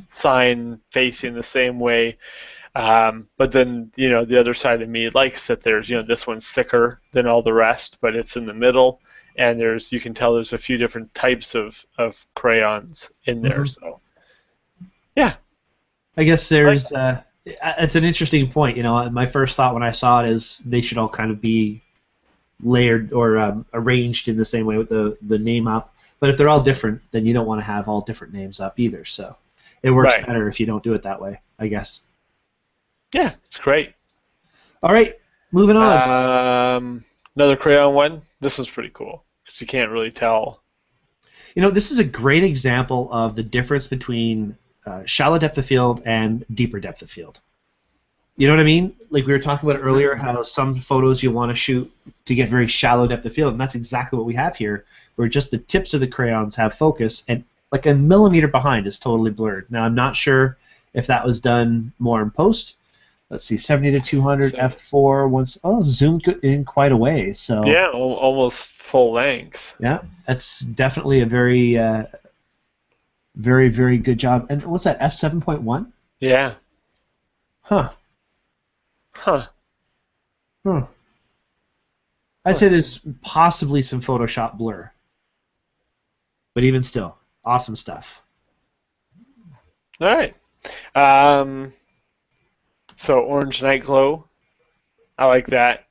sign facing the same way. But then, the other side of me likes that there's, this one's thicker than all the rest, but it's in the middle, and you can tell there's a few different types of crayons in there. Mm-hmm. So, yeah. I guess there's, it's an interesting point. My first thought when I saw it is they should all kind of be layered or arranged in the same way with the name up. But if they're all different, then you don't want to have all different names up either. So it works better if you don't do it that way, I guess. Yeah, it's great. All right, moving on. Another crayon one. This one's pretty cool because you can't really tell. This is a great example of the difference between shallow depth of field and deeper depth of field. You know what I mean? Like we were talking about earlier, how some photos you want to shoot to get very shallow depth of field, and that's exactly what we have here, where just the tips of the crayons have focus, and like a millimeter behind is totally blurred. Now, I'm not sure if that was done more in post. Let's see, 70 to 200 f4 zoomed in quite a way. So yeah, almost full length. Yeah, that's definitely a very, very, very good job. And what's that? f7.1? Yeah. Huh. Huh. I'd say there's possibly some Photoshop blur, but even still, awesome stuff. All right. So orange night glow, I like that.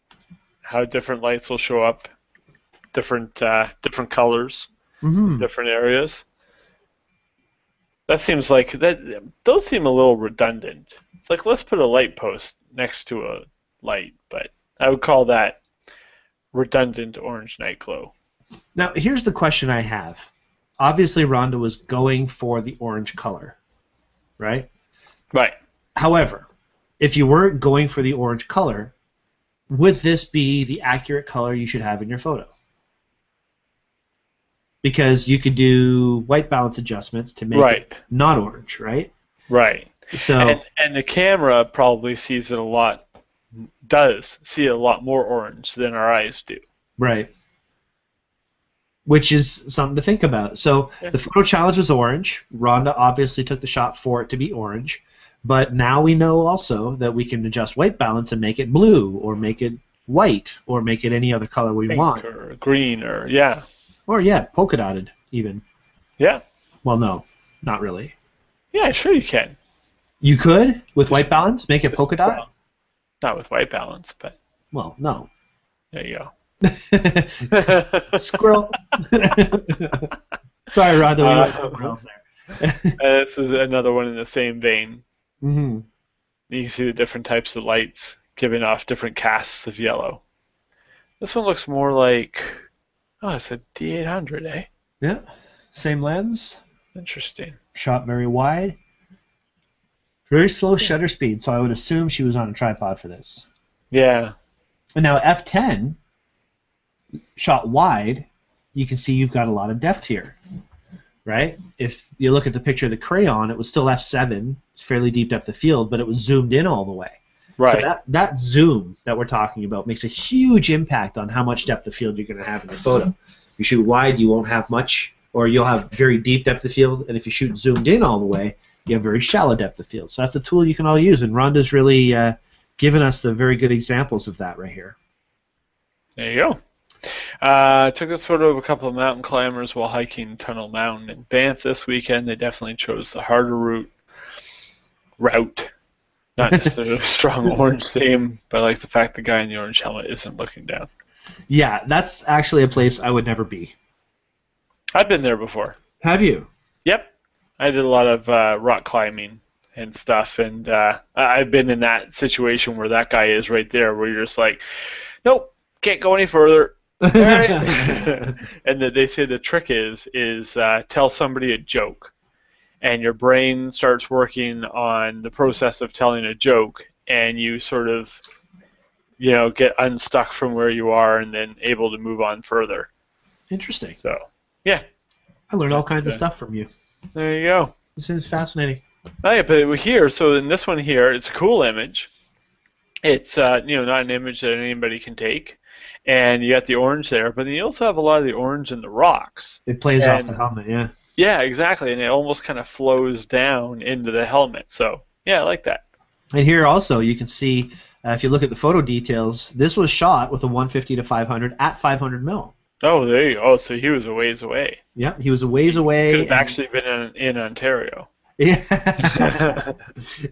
How different lights will show up, different colors, different areas. That seems like that. Those seem a little redundant. It's like let's put a light post next to a light, but I would call that redundant orange night glow. Now here's the question I have. Obviously, Rhonda was going for the orange color, right? Right. However, if you weren't going for the orange color, would this be the accurate color you should have in your photo? Because you could do white balance adjustments to make it not orange, right? Right. So and the camera probably sees it does see a lot more orange than our eyes do. Right. Which is something to think about. So the photo challenge was orange. Rhonda obviously took the shot for it to be orange. But now we know also that we can adjust white balance and make it blue, or make it white, or make it any other color we want. Pink or green, or Or polka dotted even. Yeah. Well, no, not really. Yeah, sure you can. You could with white balance make it polka dot. Not with white balance, but. Well, no. There you go. Squirrel. Sorry, Rhonda. We went somewhere else there. This is another one in the same vein. Mm-hmm. You can see the different types of lights giving off different casts of yellow. This one looks more like, it's a D800, eh? Yeah, same lens. Interesting. Shot very wide. Very slow shutter speed, so I would assume she was on a tripod for this. Yeah. And now f10, shot wide, you can see you've got a lot of depth here, right? If you look at the picture of the crayon, it was still f7, fairly deep depth of field, but it was zoomed in all the way. Right. So that zoom that we're talking about makes a huge impact on how much depth of field you're going to have in the photo. If you shoot wide, you won't have much or you'll have very deep depth of field, and if you shoot zoomed in all the way, you have very shallow depth of field. So that's a tool you can all use, and Rhonda's really given us the very good examples of that right here. There you go. Took this photo of a couple of mountain climbers while hiking Tunnel Mountain in Banff this weekend. They definitely chose the harder route. Not necessarily a strong orange theme, but I like the fact the guy in the orange helmet isn't looking down. Yeah, that's actually a place I would never be. I've been there before. Have you? Yep. I did a lot of rock climbing and stuff, and I've been in that situation where that guy is right there, where you're just like, nope, can't go any further. All right. And they say the trick is tell somebody a joke, and your brain starts working on the process of telling a joke, and you sort of, get unstuck from where you are and then able to move on further. Interesting. So, yeah. I learned all kinds of stuff from you. There you go. This is fascinating. Oh, yeah, but here, so in this one here, it's a cool image. It's not an image that anybody can take, and you got the orange there, but then you also have a lot of the orange in the rocks. It plays off the helmet, yeah. Yeah, exactly, and it almost kind of flows down into the helmet. So, yeah, I like that. And here also you can see, if you look at the photo details, this was shot with a 150 to 500 at 500 mil. Oh, there you go. So he was a ways away. Yeah, he was a ways away. Could have actually been in Ontario. Yeah.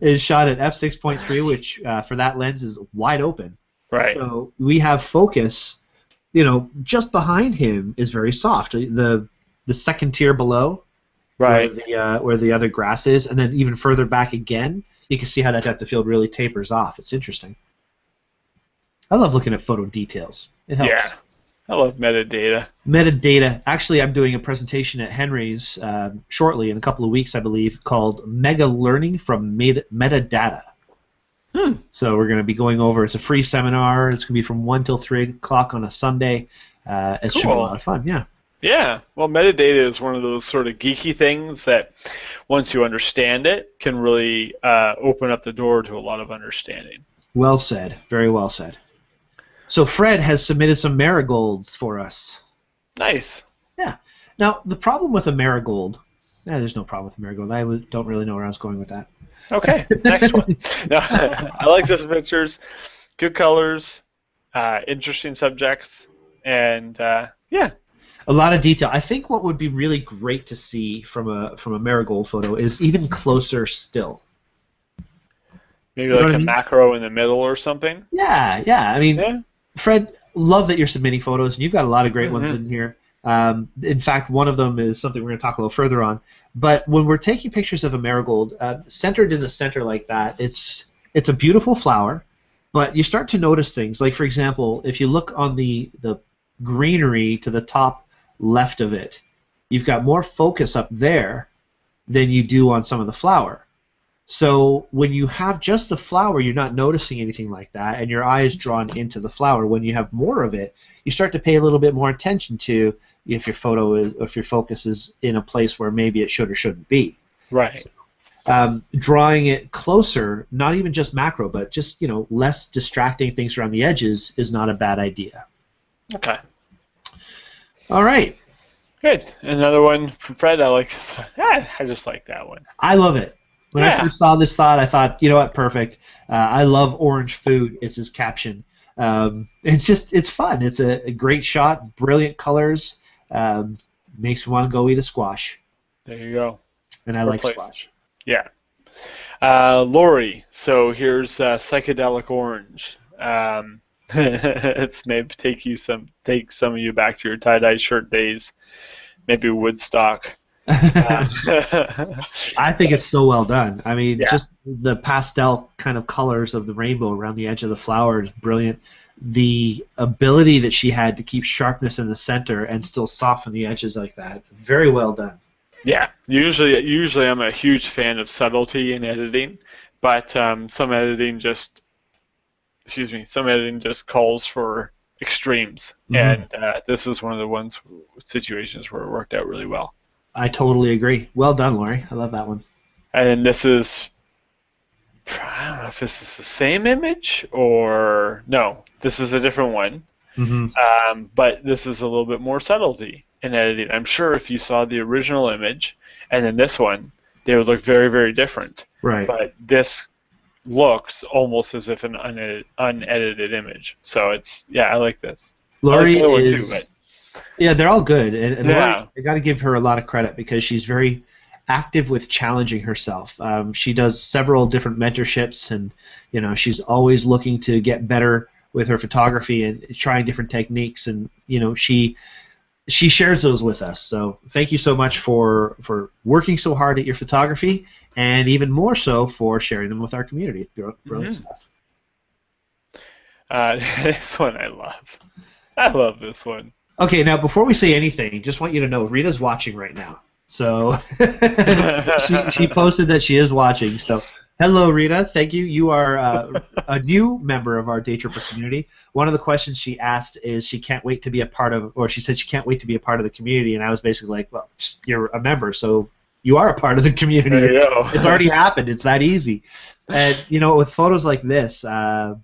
It's shot at f6.3, which for that lens is wide open. Right. So we have focus, just behind him is very soft. The second tier below, right, where the other grass is, and then even further back again, you can see how that depth of field really tapers off. It's interesting. I love looking at photo details. It helps. Yeah. I love metadata. Metadata. Actually, I'm doing a presentation at Henry's shortly, in a couple of weeks, I believe, called Mega Learning from Metadata. So we're going to be going over, it's a free seminar. It's going to be from 1 till 3 o'clock on a Sunday. It should be a lot of fun, yeah. Yeah, well, metadata is one of those sort of geeky things that once you understand it can really open up the door to a lot of understanding. Well said. Very well said. So Fred has submitted some marigolds for us. Nice. Yeah. Now, the problem with a marigold... there's no problem with a marigold. I don't really know where I was going with that. Okay, next one. No, I like those pictures. Good colors, interesting subjects, and yeah. A lot of detail. I think what would be really great to see from a marigold photo is even closer still. Maybe like a macro in the middle or something? Yeah. I mean, Fred, love that you're submitting photos, and you've got a lot of great ones in here. In fact, one of them is something we're going to talk a little further on. But when we're taking pictures of a marigold, centered in the center like that, it's a beautiful flower, but you start to notice things. Like, for example, if you look on the greenery to the top left of it, you've got more focus up there than you do on some of the flower. So when you have just the flower, you're not noticing anything like that, and your eye is drawn into the flower. When you have more of it, you start to pay a little bit more attention to if your focus is in a place where maybe it should or shouldn't be. Right. So, drawing it closer, not even just macro, but just less distracting things around the edges is not a bad idea. Okay. All right. Good. Another one from Fred. I like this one. I just like that one. I love it. When I first saw this thought, I thought, you know what, perfect. I love orange food. It's his caption. It's fun. It's a great shot, brilliant colors. Makes me want to go eat a squash. There you go. And I like squash. Yeah. Lori. So here's psychedelic orange. It's maybe take some of you back to your tie-dye shirt days. Maybe Woodstock. I think it's so well done. I mean, just the pastel kind of colors of the rainbow around the edge of the flower is brilliant. The ability that she had to keep sharpness in the center and still soften the edges like that, very well done. Yeah, usually I'm a huge fan of subtlety in editing, but some editing just calls for extremes, and this is one of the situations where it worked out really well. I totally agree. Well done, Lori. I love that one. And this is, I don't know if this is the same image or no. This is a different one. But this is a little bit more subtlety. in editing. I'm sure if you saw the original image and then this one, they would look very, very different. Right. But this looks almost as if an unedited image. So it's, yeah, I like this. I like Lori the other one too, is, but yeah, they're all good. And Lori, yeah. I got to give her a lot of credit because she's very active with challenging herself. She does several different mentorships, and she's always looking to get better with her photography and trying different techniques. And she shares those with us. So thank you so much for working so hard at your photography, and even more so for sharing them with our community. Brilliant stuff. This one I love. I love this one. Okay, now before we say anything, just want you to know Rita's watching right now. So she posted that she is watching. So hello, Rita. Thank you. You are a new member of our Daytripper community. One of the questions she asked is she can't wait to be a part of, or she said she can't wait to be a part of the community. And I was basically like, well, you're a member, so you are a part of the community. There you go. It's already happened. It's that easy. And with photos like this, the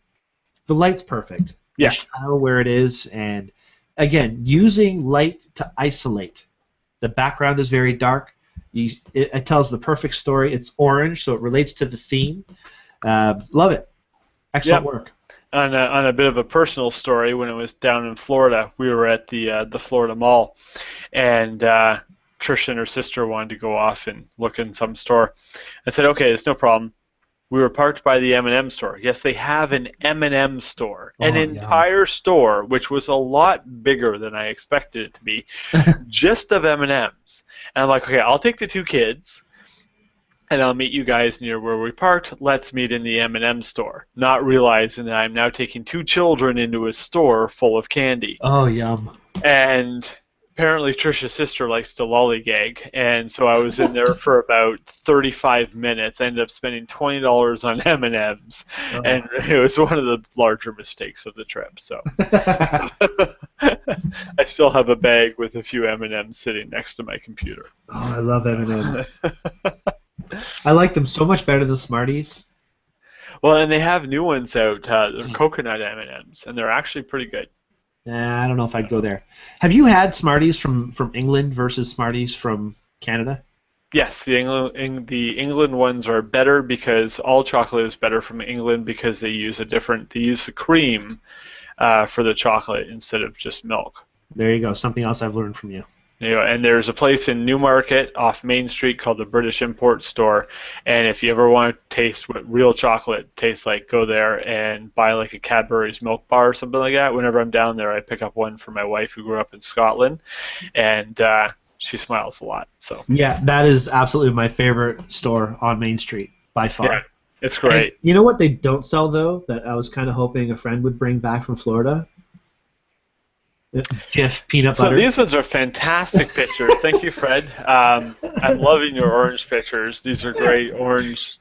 light's perfect. Yeah. The shadow where it is, and again, using light to isolate. The background is very dark. It tells the perfect story. It's orange, so it relates to the theme. Love it. Excellent work. On a bit of a personal story, when I was down in Florida, we were at the Florida Mall, and Trish and her sister wanted to go off and look in some store. I said, okay, it's no problem. We were parked by the M&M store. Yes, they have an M&M store, an entire store, which was a lot bigger than I expected it to be, just of M&Ms. And I'm like, okay, I'll take the two kids, and I'll meet you guys near where we parked. Let's meet in the M&M store, not realizing that I'm now taking two children into a store full of candy. Oh, yum. And apparently Trisha's sister likes to lollygag, and so I was in there for about 35 minutes. I ended up spending $20 on M&Ms, and it was one of the larger mistakes of the trip. So I still have a bag with a few M&Ms sitting next to my computer. Oh, I love M&Ms. I like them so much better than Smarties. Well, and they have new ones out, they're coconut M&Ms, and they're actually pretty good. Nah, I don't know if I'd go there. Have you had Smarties from England versus Smarties from Canada? Yes, the England ones are better because all chocolate is better from England because they use the cream for the chocolate instead of just milk. There you go. Something else I've learned from you. And there's a place in Newmarket off Main Street called the British Import Store, and if you ever want to taste what real chocolate tastes like, go there and buy like a Cadbury's milk bar or something like that. Whenever I'm down there, I pick up one for my wife who grew up in Scotland, and she smiles a lot. So yeah, that is absolutely my favorite store on Main Street by far. Yeah, it's great. And you know what they don't sell though, that I was kind of hoping a friend would bring back from Florida? Jif peanut butter. So these ones are fantastic pictures. Thank you, Fred. I'm loving your orange pictures. These are great orange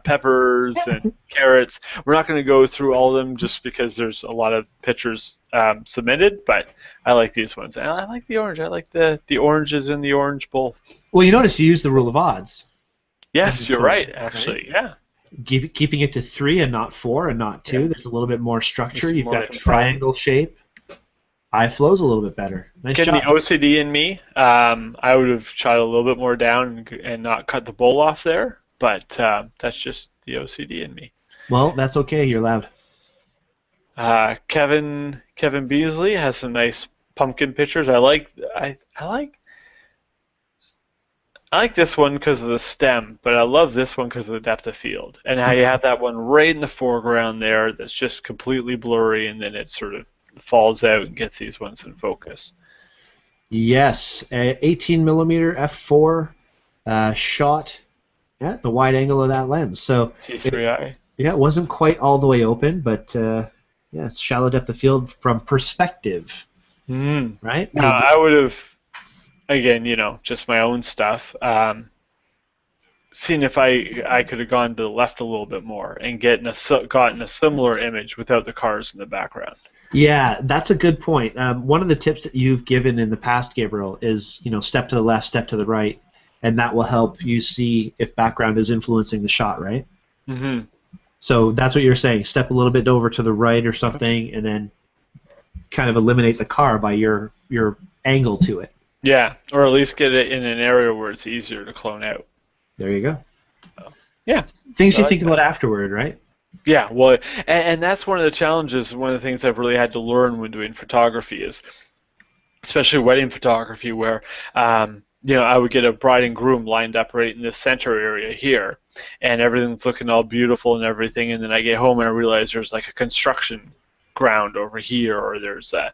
peppers and carrots. We're not going to go through all of them just because there's a lot of pictures submitted, but I like these ones. And I like the orange. I like the oranges in the orange bowl. Well, you notice you use the rule of odds. Yes, you're right, actually. Right? Yeah. Keeping it to 3 and not 4 and not 2. Yeah. There's a little bit more structure. You've got a triangle shape. Eye flow's a little bit better. Nice job. The OCD in me, I would have tried a little bit more down and not cut the bowl off there, but that's just the OCD in me. Well, that's okay. You're loud. Kevin Beasley has some nice pumpkin pictures. I like this one because of the stem, but I love this one because of the depth of field. And how you have that one right in the foreground there that's just completely blurry, and then it sort of falls out and gets these ones in focus. Yes, 18 millimeter f4 shot at the wide angle of that lens. So T3i. It wasn't quite all the way open, but it's shallow depth of field from perspective. Right? Now, I would have, again, just my own stuff, seen if I could have gone to the left a little bit more and gotten a similar image without the cars in the background. Yeah, that's a good point. One of the tips that you've given in the past, Gabriel, is step to the left, step to the right, and that will help you see if background is influencing the shot, right? Mm-hmm. So that's what you're saying. Step a little bit over to the right or something, and then kind of eliminate the car by your angle to it. Yeah, or at least get it in an area where it's easier to clone out. There you go. So, yeah. Things I you like think that. about afterward, right? Yeah, well, and that's one of the challenges. One of the things I've really had to learn when doing photography is, especially wedding photography, where I would get a bride and groom lined up right in the center area here, and everything's looking all beautiful and everything, and then I get home and I realize there's like a construction ground over here, or there's a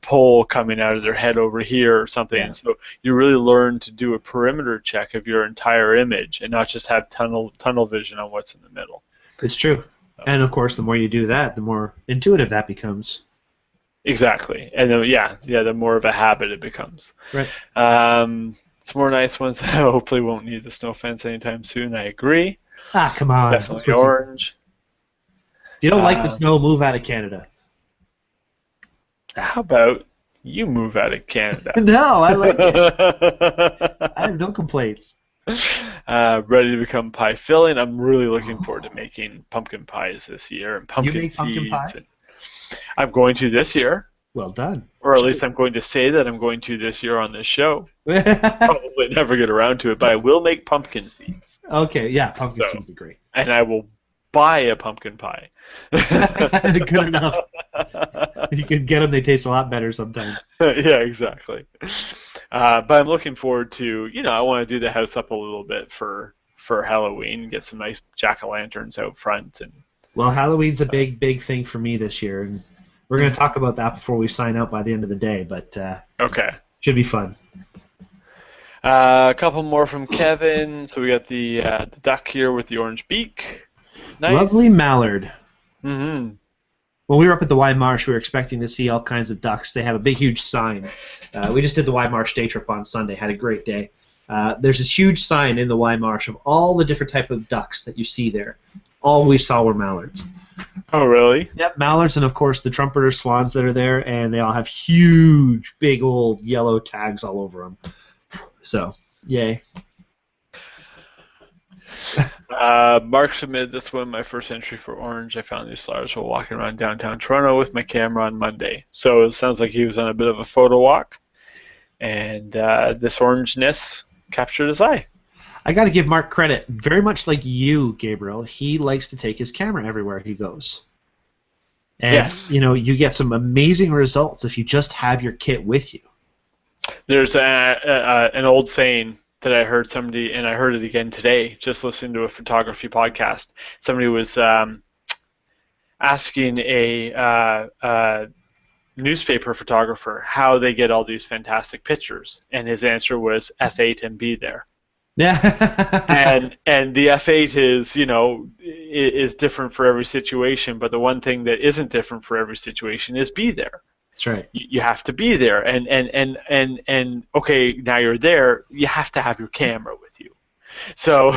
pole coming out of their head over here or something. Yeah. And so you really learn to do a perimeter check of your entire image and not just have tunnel vision on what's in the middle. It's true. And of course, the more you do that, the more intuitive that becomes. Exactly. And then, the more of a habit it becomes. Right. Some more nice ones. Hopefully won't need the snow fence anytime soon. I agree. Ah, come on. Definitely orange. If you don't like the snow, move out of Canada. How about you move out of Canada? No, I like it. I have no complaints. Ready to become pie filling. I'm really looking forward to making pumpkin pies this year and pumpkin You make seeds. pumpkin pie? I'm going to this year. Well done. Or at least I'm going to say that I'm going to this year on this show. Probably never get around to it, but I will make pumpkin seeds. Okay, yeah, pumpkin seeds are great. And I will buy a pumpkin pie. Good enough. You can get them; they taste a lot better sometimes. Yeah, exactly. But I'm looking forward to, I want to do the house up a little bit for Halloween, get some nice jack-o'-lanterns out front. Well, Halloween's a big thing for me this year, and we're going to talk about that before we sign out by the end of the day. But okay, should be fun. A couple more from Kevin. So we got the duck here with the orange beak. Nice. Lovely mallard. Mm-hmm. When we were up at the Y Marsh, we were expecting to see all kinds of ducks. They have a big, huge sign. We just did the Y Marsh day trip on Sunday. Had a great day. There's this huge sign in the Y Marsh of all the different type of ducks that you see there. All we saw were mallards. Oh, really? Yep, mallards, and of course the trumpeter swans that are there, and they all have huge, big old yellow tags all over them. So, yay. Mark submitted this one, my first entry for orange. I found these flowers while walking around downtown Toronto with my camera on Monday. So it sounds like he was on a bit of a photo walk, and this orangeness captured his eye. I got to give Mark credit. Very much like you, Gabriel, he likes to take his camera everywhere he goes. And, yes. You get some amazing results if you just have your kit with you. There's an old saying that I heard somebody, and I heard it again today, just listening to a photography podcast. Somebody was asking a newspaper photographer how they get all these fantastic pictures, and his answer was F8 and be there. Yeah. and the F8 is different for every situation, but the one thing that isn't different for every situation is be there. That's right. You have to be there, and okay, now you're there. You have to have your camera with you. So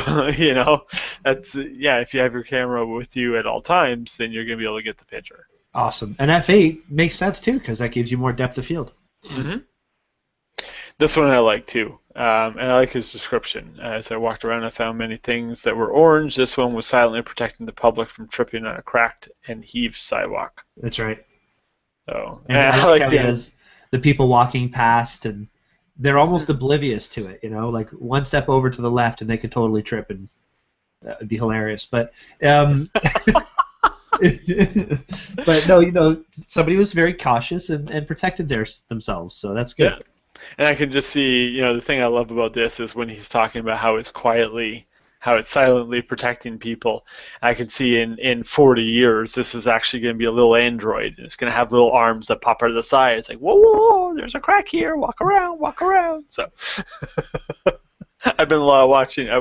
that's if you have your camera with you at all times, then you're gonna be able to get the picture. Awesome. And F8 makes sense too because that gives you more depth of field. Mm-hmm. This one I like too, and I like his description. As I walked around, I found many things that were orange. This one was silently protecting the public from tripping on a cracked and heaved sidewalk. That's right. So, and I like the people walking past, and they're almost oblivious to it. Like one step over to the left, and they could totally trip, and that would be hilarious. But but no, somebody was very cautious and protected themselves, so that's good. Yeah. And I can just see, the thing I love about this is when he's talking about how it's silently protecting people. I can see in 40 years, this is actually going to be a little android. And it's going to have little arms that pop out of the side. It's like, whoa, whoa, whoa, there's a crack here. Walk around. So I've been watching a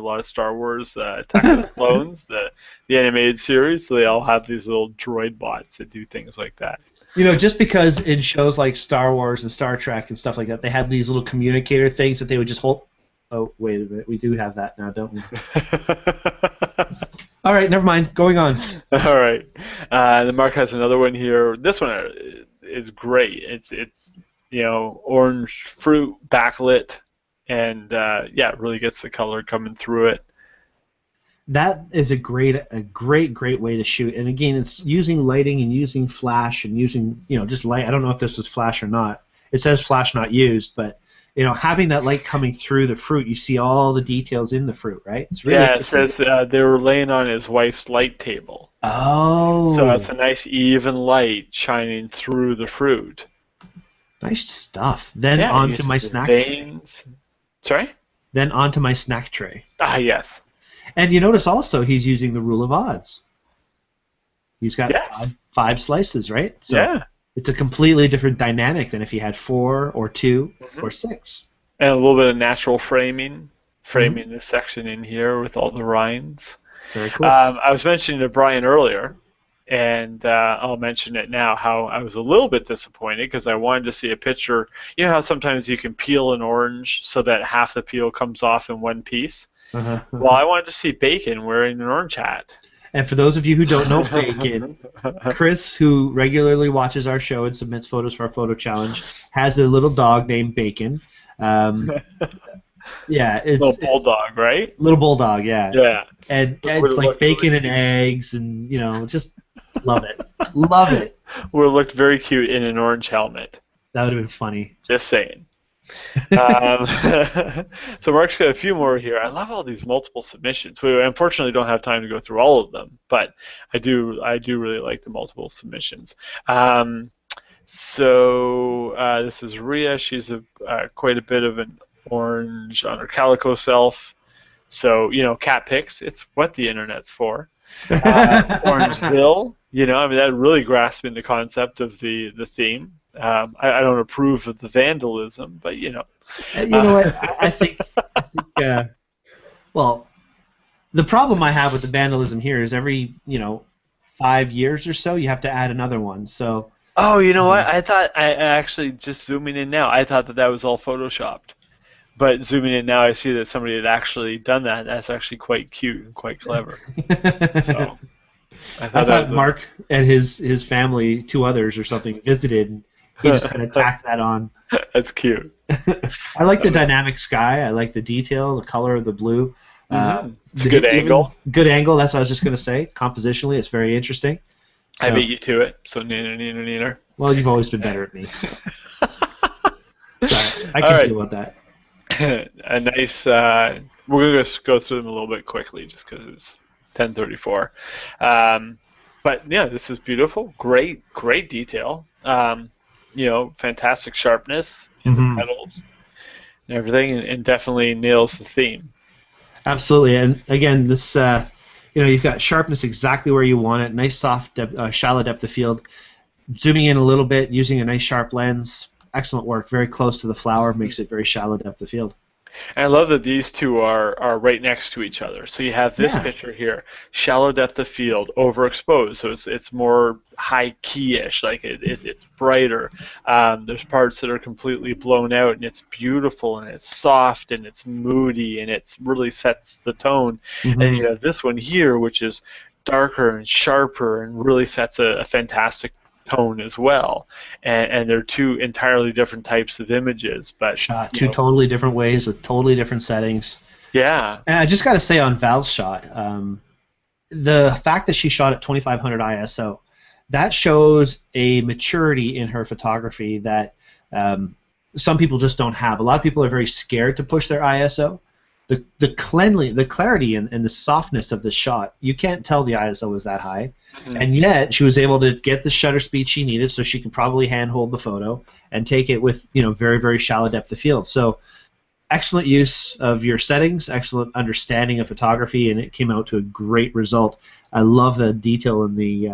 lot of Star Wars Attack of the Clones, the animated series. So they all have these little droid bots that do things like that. Just because in shows like Star Wars and Star Trek and stuff like that, they had these little communicator things that they would just hold. Oh, wait a minute. We do have that now, don't we? All right, never mind. Going on. All right. Then Mark has another one here. This one is great. It's orange fruit backlit, and it really gets the color coming through it. That is a great way to shoot. And again, it's using lighting and using flash and using, just light. I don't know if this is flash or not. It says flash not used, but having that light coming through the fruit, you see all the details in the fruit, right? It's really Yeah, it interesting. says they were laying on his wife's light table. So Oh, it's a nice even light shining through the fruit. nice stuff. Then Yeah, it onto my uses the snack tray. veins. Sorry? Then onto my snack tray. Ah, yes. And you notice also he's using the rule of odds. He's got Yes. five slices, right? So Yeah. it's a completely different dynamic than if he had four or two Hmm. or six. And a little bit of natural framing, Hmm. framing this section in here with all the rinds. Very cool. I was mentioning to Brian earlier, and I'll mention it now, how I was a little bit disappointed because I wanted to see a picture. You know how sometimes you can peel an orange so that half the peel comes off in one piece? Uh-huh. Well, I wanted to see Bacon wearing an orange hat. And for those of you who don't know Bacon, Chris, who regularly watches our show and submits photos for our photo challenge, has a little dog named Bacon. Um, yeah, Little it's bulldog, right? little bulldog, yeah. Yeah. And Would it's have like looked really bacon and cute. eggs, and just love it, love it. Would have looked very cute in an orange helmet. That would have been funny. Just saying. Um, so Mark's got a few more here. I love all these multiple submissions. We unfortunately don't have time to go through all of them, but I do really like the multiple submissions. This is Rhea. She's quite a bit of an orange on her calico self. So cat pics. It's what the internet's for. Orangeville. I mean that really grasping the concept of the theme. I don't approve of the vandalism, but You know uh, what? I think. Well, the problem I have with the vandalism here is every 5 years or so you have to add another one. So Oh, you know what? um, I thought I actually just zooming in now. I thought that was all photoshopped, but zooming in now, I see that somebody had actually done that. That's actually quite cute and quite clever. So I I thought that thought was a. Mark and his family, two others or something, visited, and he just kind of tacked that on. That's cute. I like the dynamic sky. I like the detail, the color of the blue. It's a good Even angle. good angle. That's what I was just going to say. Compositionally, it's very interesting. I So, beat you to it. So neener, neener, neener. well, you've always been better at me. Sorry, I All can right. deal with that. A nice. We're gonna just go through them a little bit quickly, just because it's 10:34. But yeah, this is beautiful. Great, great detail. Fantastic sharpness in the Hmm. petals and everything, and definitely nails the theme. Absolutely, and again, this you've got sharpness exactly where you want it. Nice, soft, shallow depth of field. Zooming in a little bit, using a nice sharp lens. Excellent work. Very close to the flower, makes it very shallow depth of field. And I love that these two are right next to each other. So you have this Yeah. picture here, shallow depth of field, overexposed. So it's more high key-ish, like it's brighter. There's parts that are completely blown out, and it's beautiful, and it's soft, and it's moody, and it really sets the tone. And Hmm. you have this one here, which is darker and sharper, and really sets a fantastic tone as well. And they're two entirely different types of images, but Shot two totally different ways with totally different settings. yeah. And I just got to say on Val's shot, the fact that she shot at 2500 ISO, that shows a maturity in her photography that some people just don't have. A lot of people are very scared to push their ISO. The clarity and the softness of the shot, you can't tell the ISO was that high, Mhm. and yet she was able to get the shutter speed she needed, so she could probably handhold the photo and take it with very very shallow depth of field. So excellent use of your settings, excellent understanding of photography, and it came out to a great result. I love the detail in the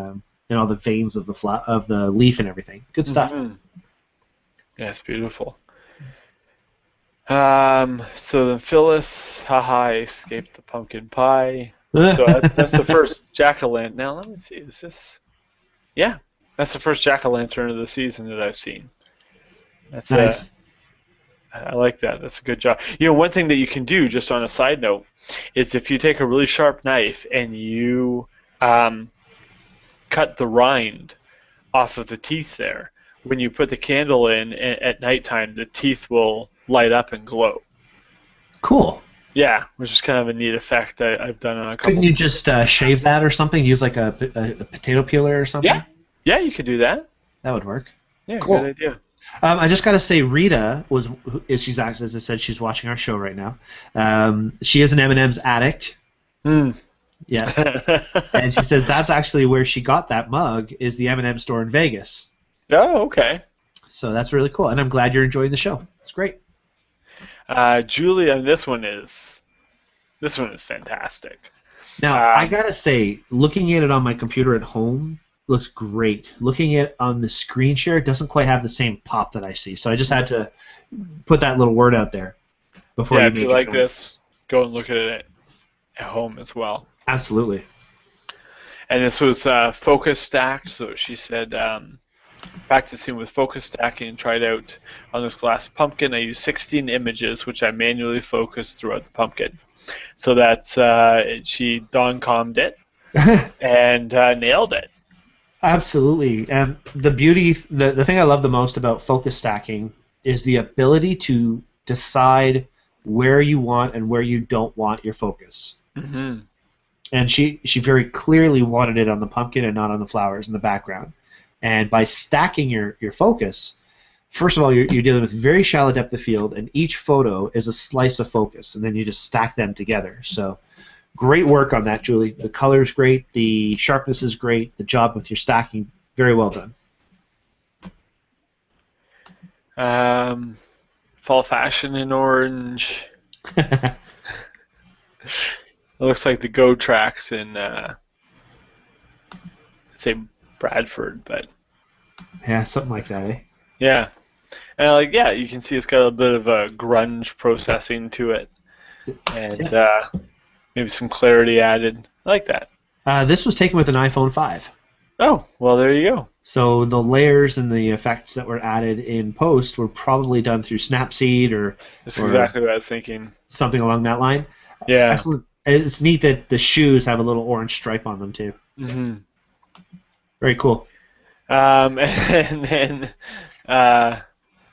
in all the veins of the leaf and everything. Good stuff. Mhm. Yeah, it's beautiful. So then Phyllis, haha, I escaped the pumpkin pie. So that's the first jack-o'-lantern. Now let me see. Is this? Yeah, that's the first jack-o'-lantern of the season that I've seen. That's Nice. I like that. That's a good job. One thing that you can do, just on a side note, is if you take a really sharp knife and you cut the rind off of the teeth there, when you put the candle in at nighttime, the teeth will light up and glow. Cool. Yeah, which is kind of a neat effect I've done on a Couldn't couple. you just shave that or something? Use like a potato peeler or Yeah, something? yeah, you could do that. That would work. Yeah, good Cool. idea. I just got to say, Rita she's actually, as I said, she's watching our show right now. She is an M&M's addict. Hmm. Yeah, and she says that's actually where she got that mug is the M&M store in Vegas. Oh, okay. So that's really cool, and I'm glad you're enjoying the show. It's great. Julie, and this one is fantastic. Now I Um, gotta say, looking at it on my computer at home looks great. Looking at it on the screen share it doesn't quite have the same pop that I see. So I just had to put that little word out there before yeah, you if you make your like comment. this, go and look at it at home as well. Absolutely. And this was focus stacked, so she said practicing with focus stacking and tried out on this glass pumpkin. I used 16 images, which I manually focused throughout the pumpkin. So that's she Dawn-commed it and nailed it. Absolutely. And the thing I love the most about focus stacking is the ability to decide where you want and where you don't want your focus. Hmm. And she very clearly wanted it on the pumpkin and not on the flowers in the background. And by stacking your focus, first of all, you're dealing with very shallow depth of field, and each photo is a slice of focus, and then you just stack them together. So great work on that, Julie. The color's great, the sharpness is great, the job with your stacking, very well done. Fall fashion in orange. It looks like the Go tracks in I'd say Bradford, but Yeah, something like that, eh? yeah. And like yeah, you can see it's got a bit of a grunge processing to it, and Yeah. maybe some clarity added. I like that. This was taken with an iPhone 5. Oh, well, there you go. So the layers and the effects that were added in post were probably done through Snapseed That's or exactly what I was thinking. something along that line. Yeah. Excellent. It's neat that the shoes have a little orange stripe on them too. Hmm. Very cool. And then uh,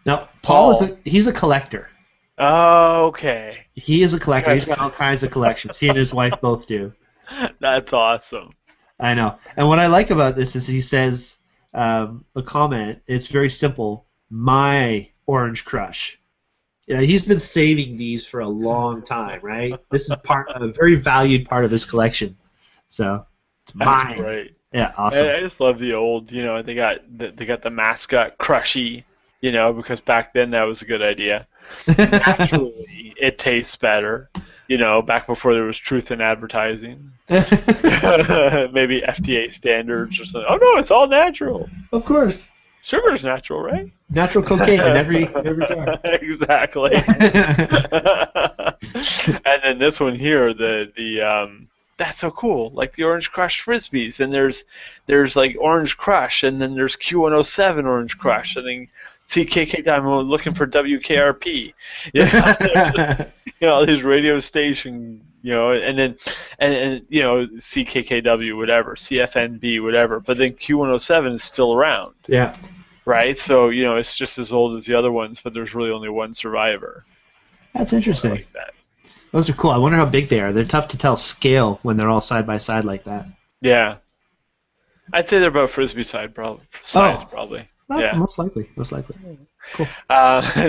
Now Paul Paul. he's a collector. Oh, okay. He is a collector. He's got That's all kinds of collections. He and his wife both do. that's awesome. I know. And what I like about this is he says a comment. It's very simple. My orange crush. Yeah, he's been saving these for a long time, right? This is a very valued part of his collection. So it's That's mine. great. Yeah, And awesome. I just love the old, they got the mascot Crushy, because back then that was a good idea. Naturally, it tastes better, back before there was truth in advertising. Maybe FDA standards or something. Oh no, it's all natural. Of course. Sugar's natural, right? Natural cocaine in every jar. Exactly. And then this one here, that's so cool. Like the Orange Crush Frisbees, and there's like Orange Crush, and then there's Q107 Orange Crush, and then CKK Diamond looking for WKRP. All these radio station, and then and CKKW whatever, CFNB whatever, but then Q107 is still around. Yeah. Right, so it's just as old as the other ones, but there's really only one survivor. That's I interesting. like that. Those are cool. I wonder how big they are. They're tough to tell scale when they're all side by side like that. Yeah, I'd say they're about frisbee size, probably. Well, Yeah. most likely. Most likely. Cool.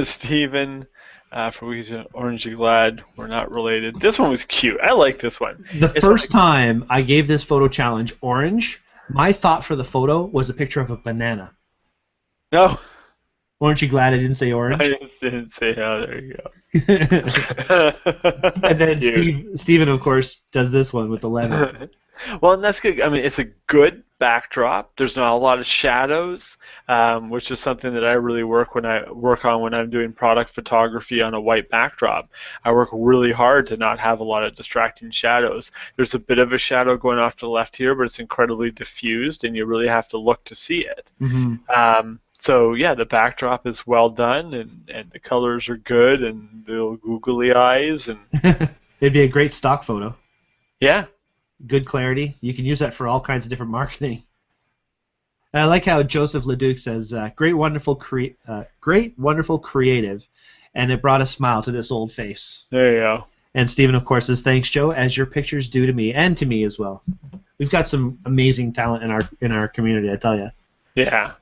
Stephen, for Weezer, Orangey Glad, we're not related. This one was cute. I like this one. The It's first like, time I gave this photo challenge orange, my thought for the photo was a picture of a banana. no, Aren't you glad I didn't say I orange? didn't say how. There you And go. then Cute. Steven, of course, does this one with the lemon. Well, and that's good. I mean, it's a good backdrop. There's not a lot of shadows, which is something that I really work on when I'm doing product photography on a white backdrop. I work really hard to not have a lot of distracting shadows. There's a bit of a shadow going off to the left here, but it's incredibly diffused, and you really have to look to see it. Mm-hmm. So yeah, the backdrop is well done, and the colors are good, and the little googly eyes, and It'd be a great stock photo. yeah. Good clarity. You can use that for all kinds of different marketing. And I like how Joseph Leduc says, great, wonderful, creative, and it brought a smile to this old face. There you go. And Stephen, of course, says, thanks, Joe, as your pictures do to me, and to me as well. We've got some amazing talent in our community, I tell you. Yeah.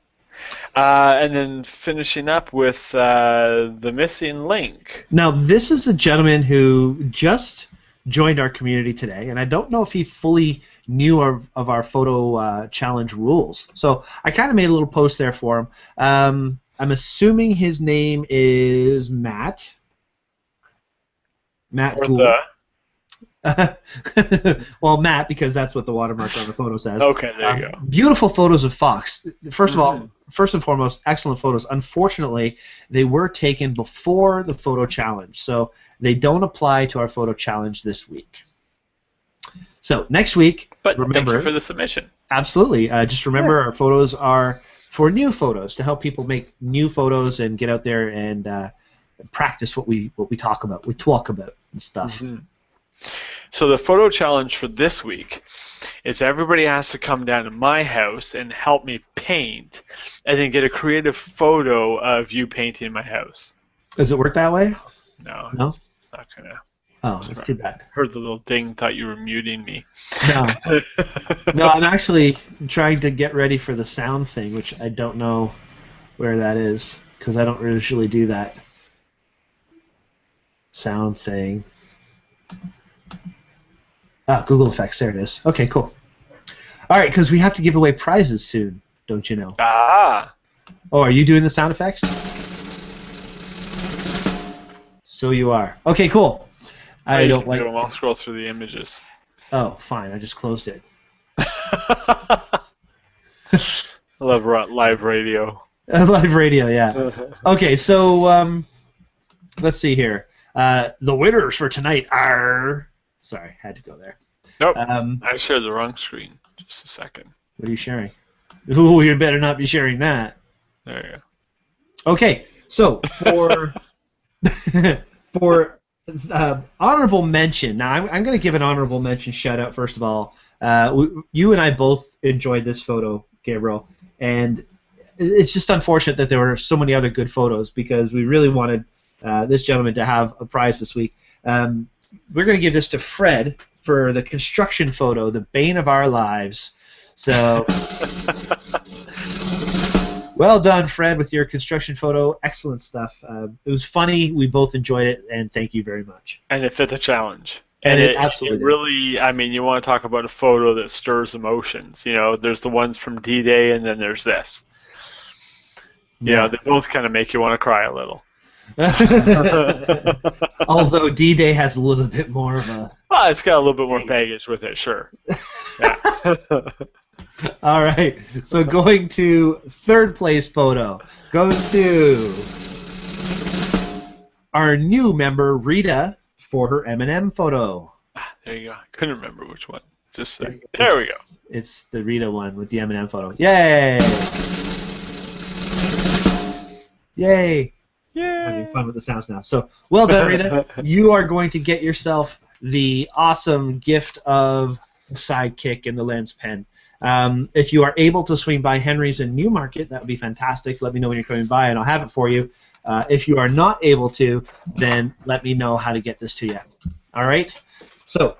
And then finishing up with the missing link. Now, this is a gentleman who just joined our community today, and I don't know if he fully knew of our photo challenge rules. So I kind of made a little post there for him. I'm assuming his name is Matt. Matt Gould. Well, Matt, because that's what the watermark on the photo says. Okay, there you go. Beautiful photos of Fox. First of all, first and foremost, excellent photos. Unfortunately, they were taken before the photo challenge, so they don't apply to our photo challenge this week. So next week, but remember, thank you for the submission. Absolutely. Just remember, our photos are for new photos, to help people make new photos and get out there and practice what we talk about, and stuff. Mm-hmm. So the photo challenge for this week is everybody has to come down to my house and help me paint, and then get a creative photo of you painting my house. Does it work that way? No. It's not gonna. Oh, that's too bad. Heard the little ding, thought you were muting me. No. No, I'm actually trying to get ready for the sound thing, which I don't know where that is, because I don't usually do that sound thing. Ah, Google Effects, there it is. Okay, cool. All right, because we have to give away prizes soon, don't you know? Ah. Oh, are you doing the sound effects? So you are. Okay, cool. I don't like. I'll scroll through the images. Oh, fine. I just closed it. I love live radio. Live radio, yeah. Okay, so let's see here. The winners for tonight are. Sorry, had to go there. Nope. I shared the wrong screen. Just a second. What are you sharing? Ooh, you better not be sharing that. There you go. Okay, so for for honorable mention. Now, I'm going to give an honorable mention shout out first of all. You and I both enjoyed this photo, Gabriel, and it's just unfortunate that there were so many other good photos because we really wanted this gentleman to have a prize this week. We're going to give this to Fred for the construction photo, the bane of our lives. So, well done, Fred, with your construction photo. Excellent stuff. It was funny. We both enjoyed it, and thank you very much. And it fit the challenge. And it absolutely it really, I mean, you want to talk about a photo that stirs emotions. You know, there's the ones from D-Day, and then there's this. You know, they both kind of make you want to cry a little. Although D-Day has a little bit more of a... Well, it's got a little bit more baggage with it, sure. Yeah. All right, so going to third place photo goes to our new member, Rita, for her M&M photo. There you go. I couldn't remember which one. Just there we go. It's the Rita one with the M&M photo. Yay! Yay! Yay! I'm having fun with the sounds now. So, well done, Rita. You are going to get yourself the awesome gift of the Sidekick and the lens pen. If you are able to swing by Henry's in Newmarket, that would be fantastic. Let me know when you're coming by, and I'll have it for you. If you are not able to, then let me know how to get this to you. All right? So,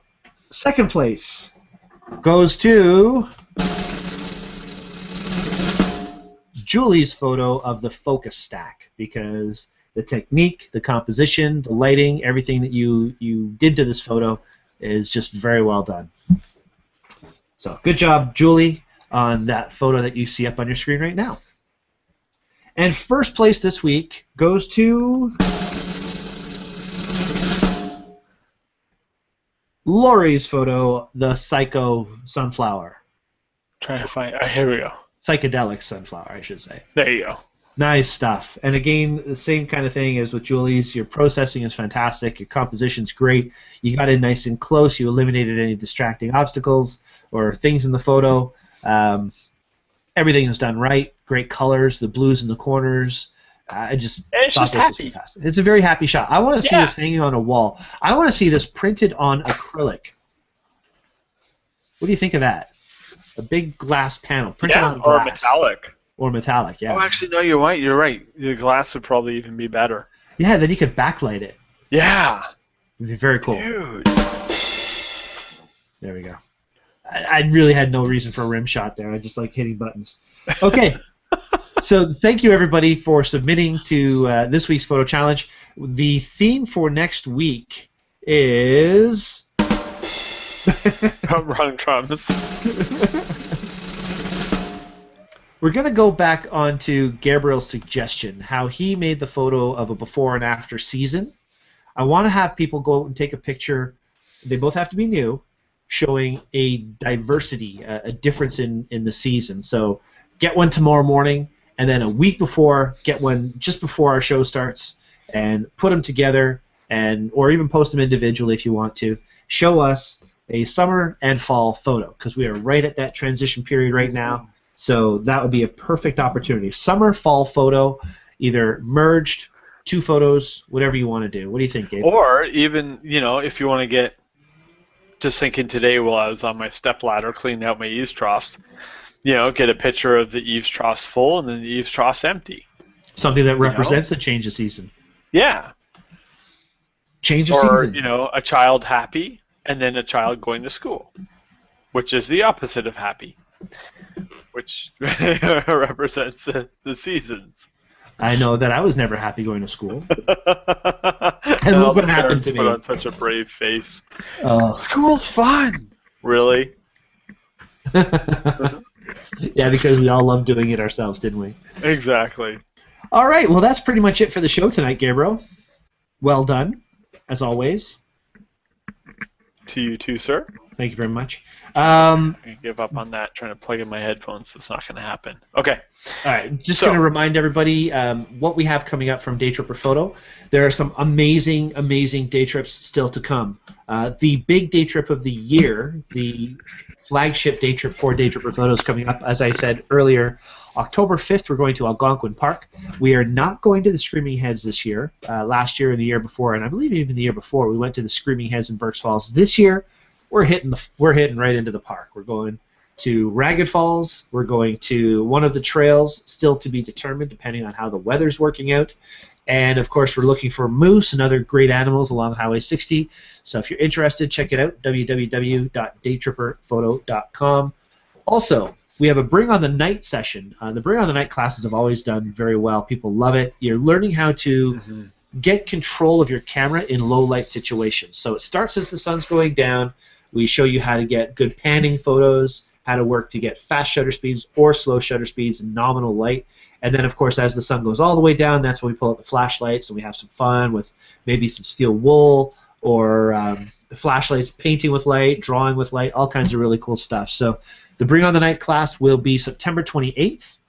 second place goes to Julie's photo of the focus stack, because the technique, the composition, the lighting, everything that you did to this photo is just very well done. So good job, Julie, on that photo that you see up on your screen right now. And first place this week goes to Lori's photo, the Psycho Sunflower. Trying to find. Here we go. Psychedelic sunflower, I should say. There you go. Nice stuff. And again, the same kind of thing as with Julie's. Your processing is fantastic. Your composition's great. You got in nice and close. You eliminated any distracting obstacles or things in the photo. Everything is done right. Great colors. The blues in the corners. I just it's thought just this was happy. fantastic. It's a very happy shot. I want to see this hanging on a wall. I want to see this printed on acrylic. What do you think of that? A big glass panel printed on glass. Or metallic. Or metallic, yeah. Oh, actually, no, you're right. You're right. The glass would probably even be better. Yeah, then you could backlight it. Yeah. It'd be very cool. Dude. There we go. I really had no reason for a rim shot there. I just like hitting buttons. Okay. So thank you, everybody, for submitting to this week's photo challenge. The theme for next week is... Wrong drums. We're going to go back onto Gabriel's suggestion, how he made the photo of a before and after season. I want to have people go out and take a picture. They both have to be new, showing a diversity, a difference in the season. So get one tomorrow morning, and then a week before, get one just before our show starts, and put them together, or even post them individually if you want to. Show us a summer and fall photo, because we are right at that transition period right now. So that would be a perfect opportunity. Summer, fall photo, either merged, 2 photos, whatever you want to do. What do you think, Gabe? Or even, if you want to get, just thinking today while I was on my step ladder cleaning out my eaves troughs, get a picture of the eaves troughs full and then the eaves troughs empty. Something that represents a change of season. Yeah. Change of season. Or, a child happy and then a child going to school, which is the opposite of happy, which represents the seasons. I know that I was never happy going to school. And look what happened to me. Put on such a brave face. Oh. School's fun. Really? Yeah, because we all love doing it ourselves, didn't we? Exactly. All right, well, that's pretty much it for the show tonight, Gabriel. Well done, as always. To you too, sir. Thank you very much. I give up on that. Trying to plug in my headphones. It's not going to happen. Okay. All right. Just going to remind everybody what we have coming up from Daytripper Photo. There are some amazing, amazing day trips still to come. The big day trip of the year, the flagship day trip for Daytripper Photo is coming up. As I said earlier, October 5th, we're going to Algonquin Park. We are not going to the Screaming Heads this year. Last year and the year before, and I believe even the year before, we went to the Screaming Heads in Berks Falls. This year, we're hitting right into the park. We're going to Ragged Falls. We're going to one of the trails, still to be determined, depending on how the weather's working out. And of course, we're looking for moose and other great animals along Highway 60. So if you're interested, check it out, www.daytripperphoto.com. Also, we have a Bring on the Night session. The Bring on the Night classes have always done very well. People love it. You're learning how to get control of your camera in low light situations. So it starts as the sun's going down. We show you how to get good panning photos, how to work to get fast shutter speeds or slow shutter speeds in nominal light. And then, of course, as the sun goes all the way down, that's when we pull out the flashlights and we have some fun with maybe some steel wool or the flashlights, painting with light, drawing with light, all kinds of really cool stuff. So the Bring on the Night class will be September 28th.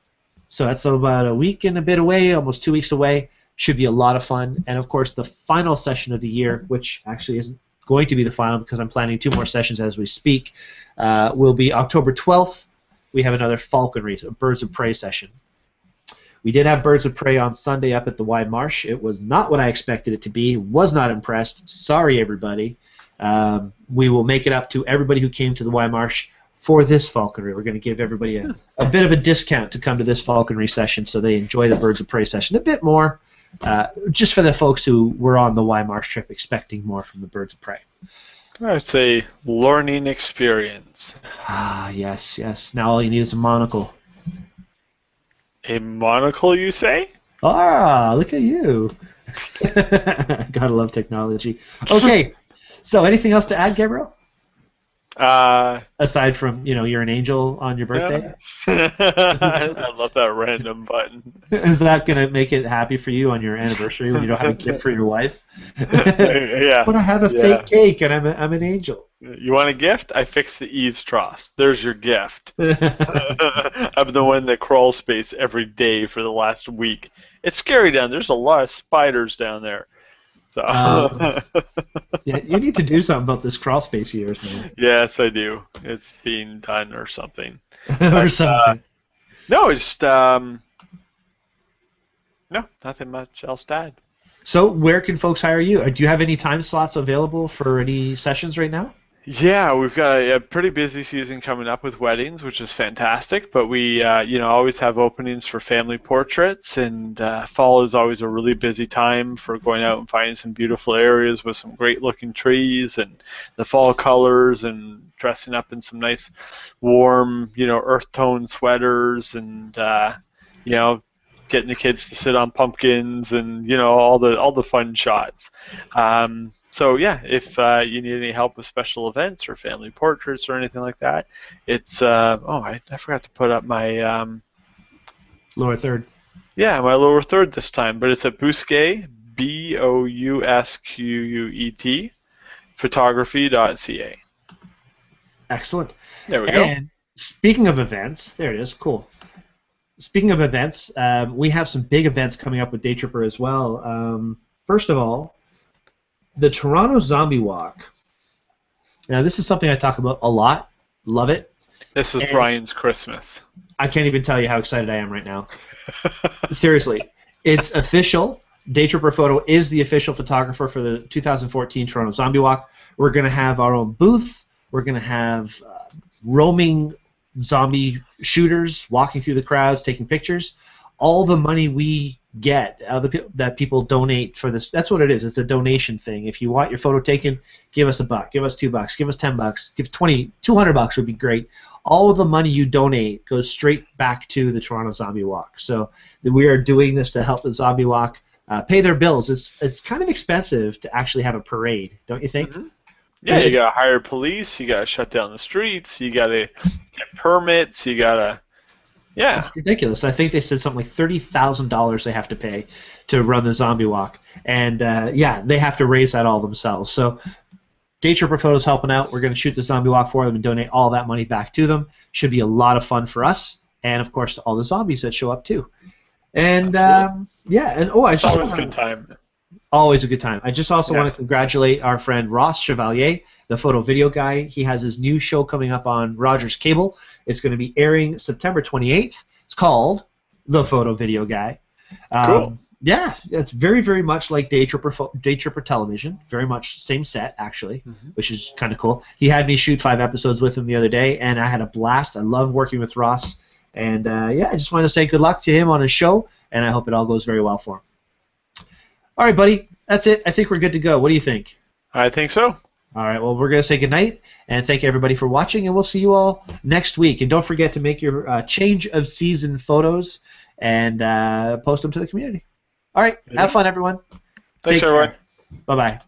So that's about a week and a bit away, almost 2 weeks away. Should be a lot of fun. And, of course, the final session of the year, which actually isn't going to be the final because I'm planning 2 more sessions as we speak, will be October 12th. We have another falconry, a birds of prey session. We did have birds of prey on Sunday up at the Y Marsh. It was not what I expected it to be. Was not impressed. Sorry, everybody. We will make it up to everybody who came to the Y Marsh for this falconry. We're going to give everybody a bit of a discount to come to this falconry session so they enjoy the birds of prey session a bit more. Just for the folks who were on the Y Marsh trip expecting more from the birds of prey. I'd say learning experience. Ah, yes, yes. Now all you need is a monocle. A monocle, you say? Ah, look at you. Gotta love technology. Okay, so anything else to add, Gabriel? Aside from, you're an angel on your birthday? I love that random button. Is that going to make it happy for you on your anniversary when you don't have a gift for your wife? Yeah. I want to have a fake cake, and I'm an angel. You want a gift? I fixed the eaves troughs. There's your gift. I'm the one that crawl space every day for the last week. It's scary down there. There's a lot of spiders down there. So. Yeah, you need to do something about this crawl space of yours, man. Yes, I do. It's being done or something. Or something. No, it's no, nothing much else to add. So, where can folks hire you? Do you have any time slots available for any sessions right now? Yeah, we've got a pretty busy season coming up with weddings, which is fantastic. But we, always have openings for family portraits, and fall is always a really busy time for going out and finding some beautiful areas with some great-looking trees and the fall colors, and dressing up in some nice, warm, earth tone sweaters, and you know, getting the kids to sit on pumpkins, and all the fun shots. So yeah, if you need any help with special events or family portraits or anything like that, it's I forgot to put up my Lower third. my lower third this time, but it's at Bousquet, Bousquet photography.ca. Excellent. There we go. And speaking of events, there it is. Cool. Speaking of events, we have some big events coming up with Daytripper as well. First of all, the Toronto Zombie Walk. Now, this is something I talk about a lot. Love it. This is And Brian's Christmas. I can't even tell you how excited I am right now. Seriously. It's official. Daytripper Photo is the official photographer for the 2014 Toronto Zombie Walk. We're going to have our own booth. We're going to have roaming zombie shooters walking through the crowds, taking pictures. All the money we get that people donate for this, that's what it is. It's a donation thing. If you want your photo taken, give us $1, give us $2, give us $10, give 20, $200 would be great. All of the money you donate goes straight back to the Toronto Zombie Walk. So we are doing this to help the Zombie Walk pay their bills. It's kind of expensive to actually have a parade, don't you think? Mm-hmm. Yeah, you gotta hire police. You gotta shut down the streets. You gotta get permits. You gotta, yeah. It's ridiculous. I think they said something like $30,000 they have to pay to run the Zombie Walk, and they have to raise that all themselves. So Daytripper Photo's helping out. We're going to shoot the Zombie Walk for them and donate all that money back to them. Should be a lot of fun for us, and of course all the zombies that show up too. And I just always a good time. Always a good time. I just also want to congratulate our friend Ross Chevalier, the photo video guy. He has his new show coming up on Rogers Cable. It's going to be airing September 28th. It's called The Photo Video Guy. Cool. Yeah, it's very, very much like Daytripper Television. Very much same set, actually, which is kind of cool. He had me shoot 5 episodes with him the other day, and I had a blast. I love working with Ross. And, I just want to say good luck to him on his show, and I hope it all goes very well for him. All right, buddy. That's it. I think we're good to go. What do you think? I think so. All right. Well, we're going to say goodnight, and thank everybody for watching, and we'll see you all next week. And don't forget to make your change of season photos and post them to the community. All right. Have fun, everyone. Thanks, everyone. Bye-bye.